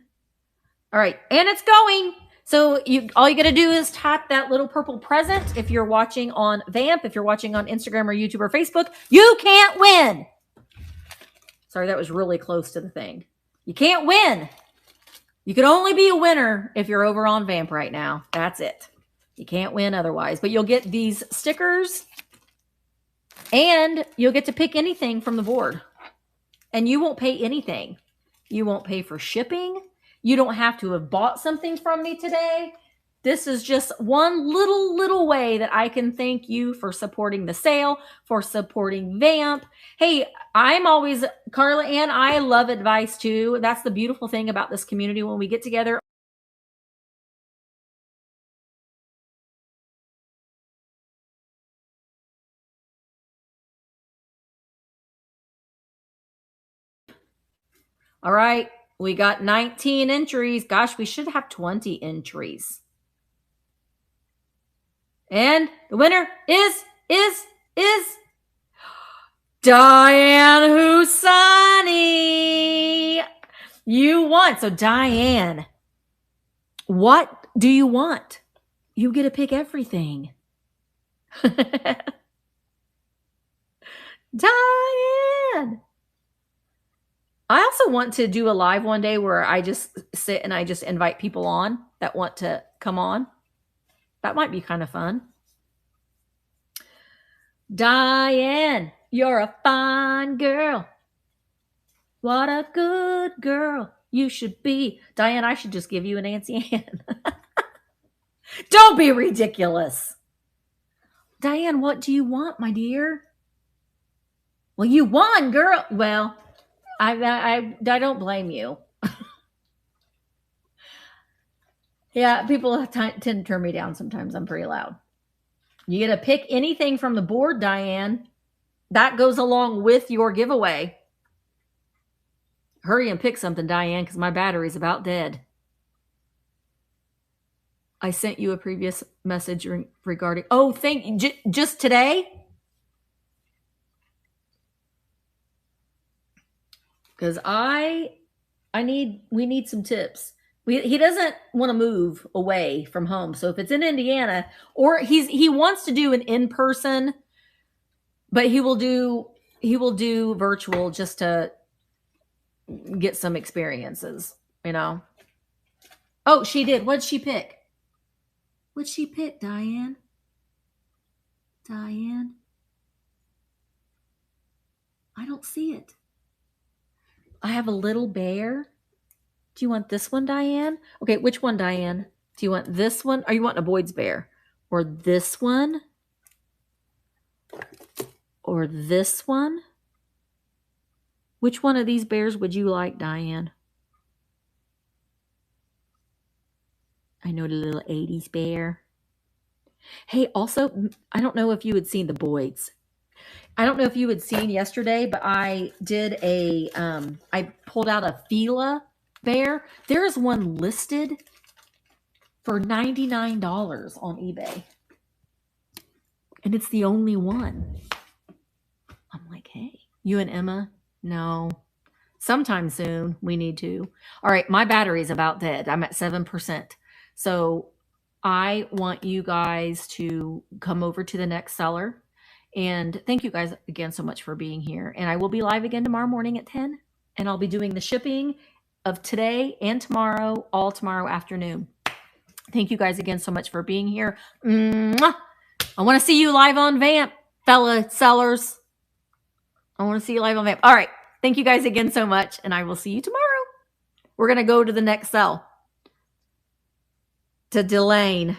All right, and it's going. So all you got to do is tap that little purple present. If you're watching on VAMP, if you're watching on Instagram or YouTube or Facebook, you can't win. Sorry, that was really close to the thing. You can't win. You can only be a winner if you're over on VAMP right now. That's it. You can't win otherwise. But you'll get these stickers, and you'll get to pick anything from the board. And you won't pay anything. You won't pay for shipping. You don't have to have bought something from me today. This is just one little way that I can thank you for supporting the sale, for supporting VAMP. Hey, I'm always, Carla Ann, I love advice too. That's the beautiful thing about this community when we get together. All right, we got 19 entries. Gosh, we should have 20 entries. And the winner is Diane Husani. You won. So Diane, what do you want? You get to pick everything. Diane. I also want to do a live one day where I just sit and I just invite people on that want to come on. That might be kind of fun. Diane, you're a fine girl. What a good girl you should be. Diane, I should just give you a Nancy Ann. Don't be ridiculous. Diane, what do you want, my dear? Well, you won, girl. Well, I don't blame you. Yeah, people tend to turn me down sometimes. I'm pretty loud. You get to pick anything from the board, Diane. That goes along with your giveaway. Hurry and pick something, Diane, because my battery's about dead. I sent you a previous message regarding. Oh, thank you. Just today? Because we need some tips. He doesn't want to move away from home. So if it's in Indiana, or he wants to do an in-person, but he will do virtual just to get some experiences, you know. Oh, she did. What'd she pick? What'd she pick, Diane? Diane? I don't see it. I have a little bear. Do you want this one, Diane? Okay, which one, Diane? Do you want this one? Or you want a Boyd's bear? Or this one? Or this one? Which one of these bears would you like, Diane? I know the little 80s bear. Hey, also, I don't know if you had seen the Boyds. I don't know if you had seen yesterday, but I did I pulled out a Fila bear. There is one listed for $99 on eBay. And it's the only one. I'm like, hey, you and Emma? No. Sometime soon, we need to. All right, my battery's about dead. I'm at 7%. So I want you guys to come over to the next seller. And thank you guys again so much for being here. And I will be live again tomorrow morning at 10. And I'll be doing the shipping of today and tomorrow, all tomorrow afternoon. Thank you guys again so much for being here. Mwah! I want to see you live on VAMP, fella sellers. I want to see you live on VAMP. All right. Thank you guys again so much. And I will see you tomorrow. We're going to go to the next cell. To Delane.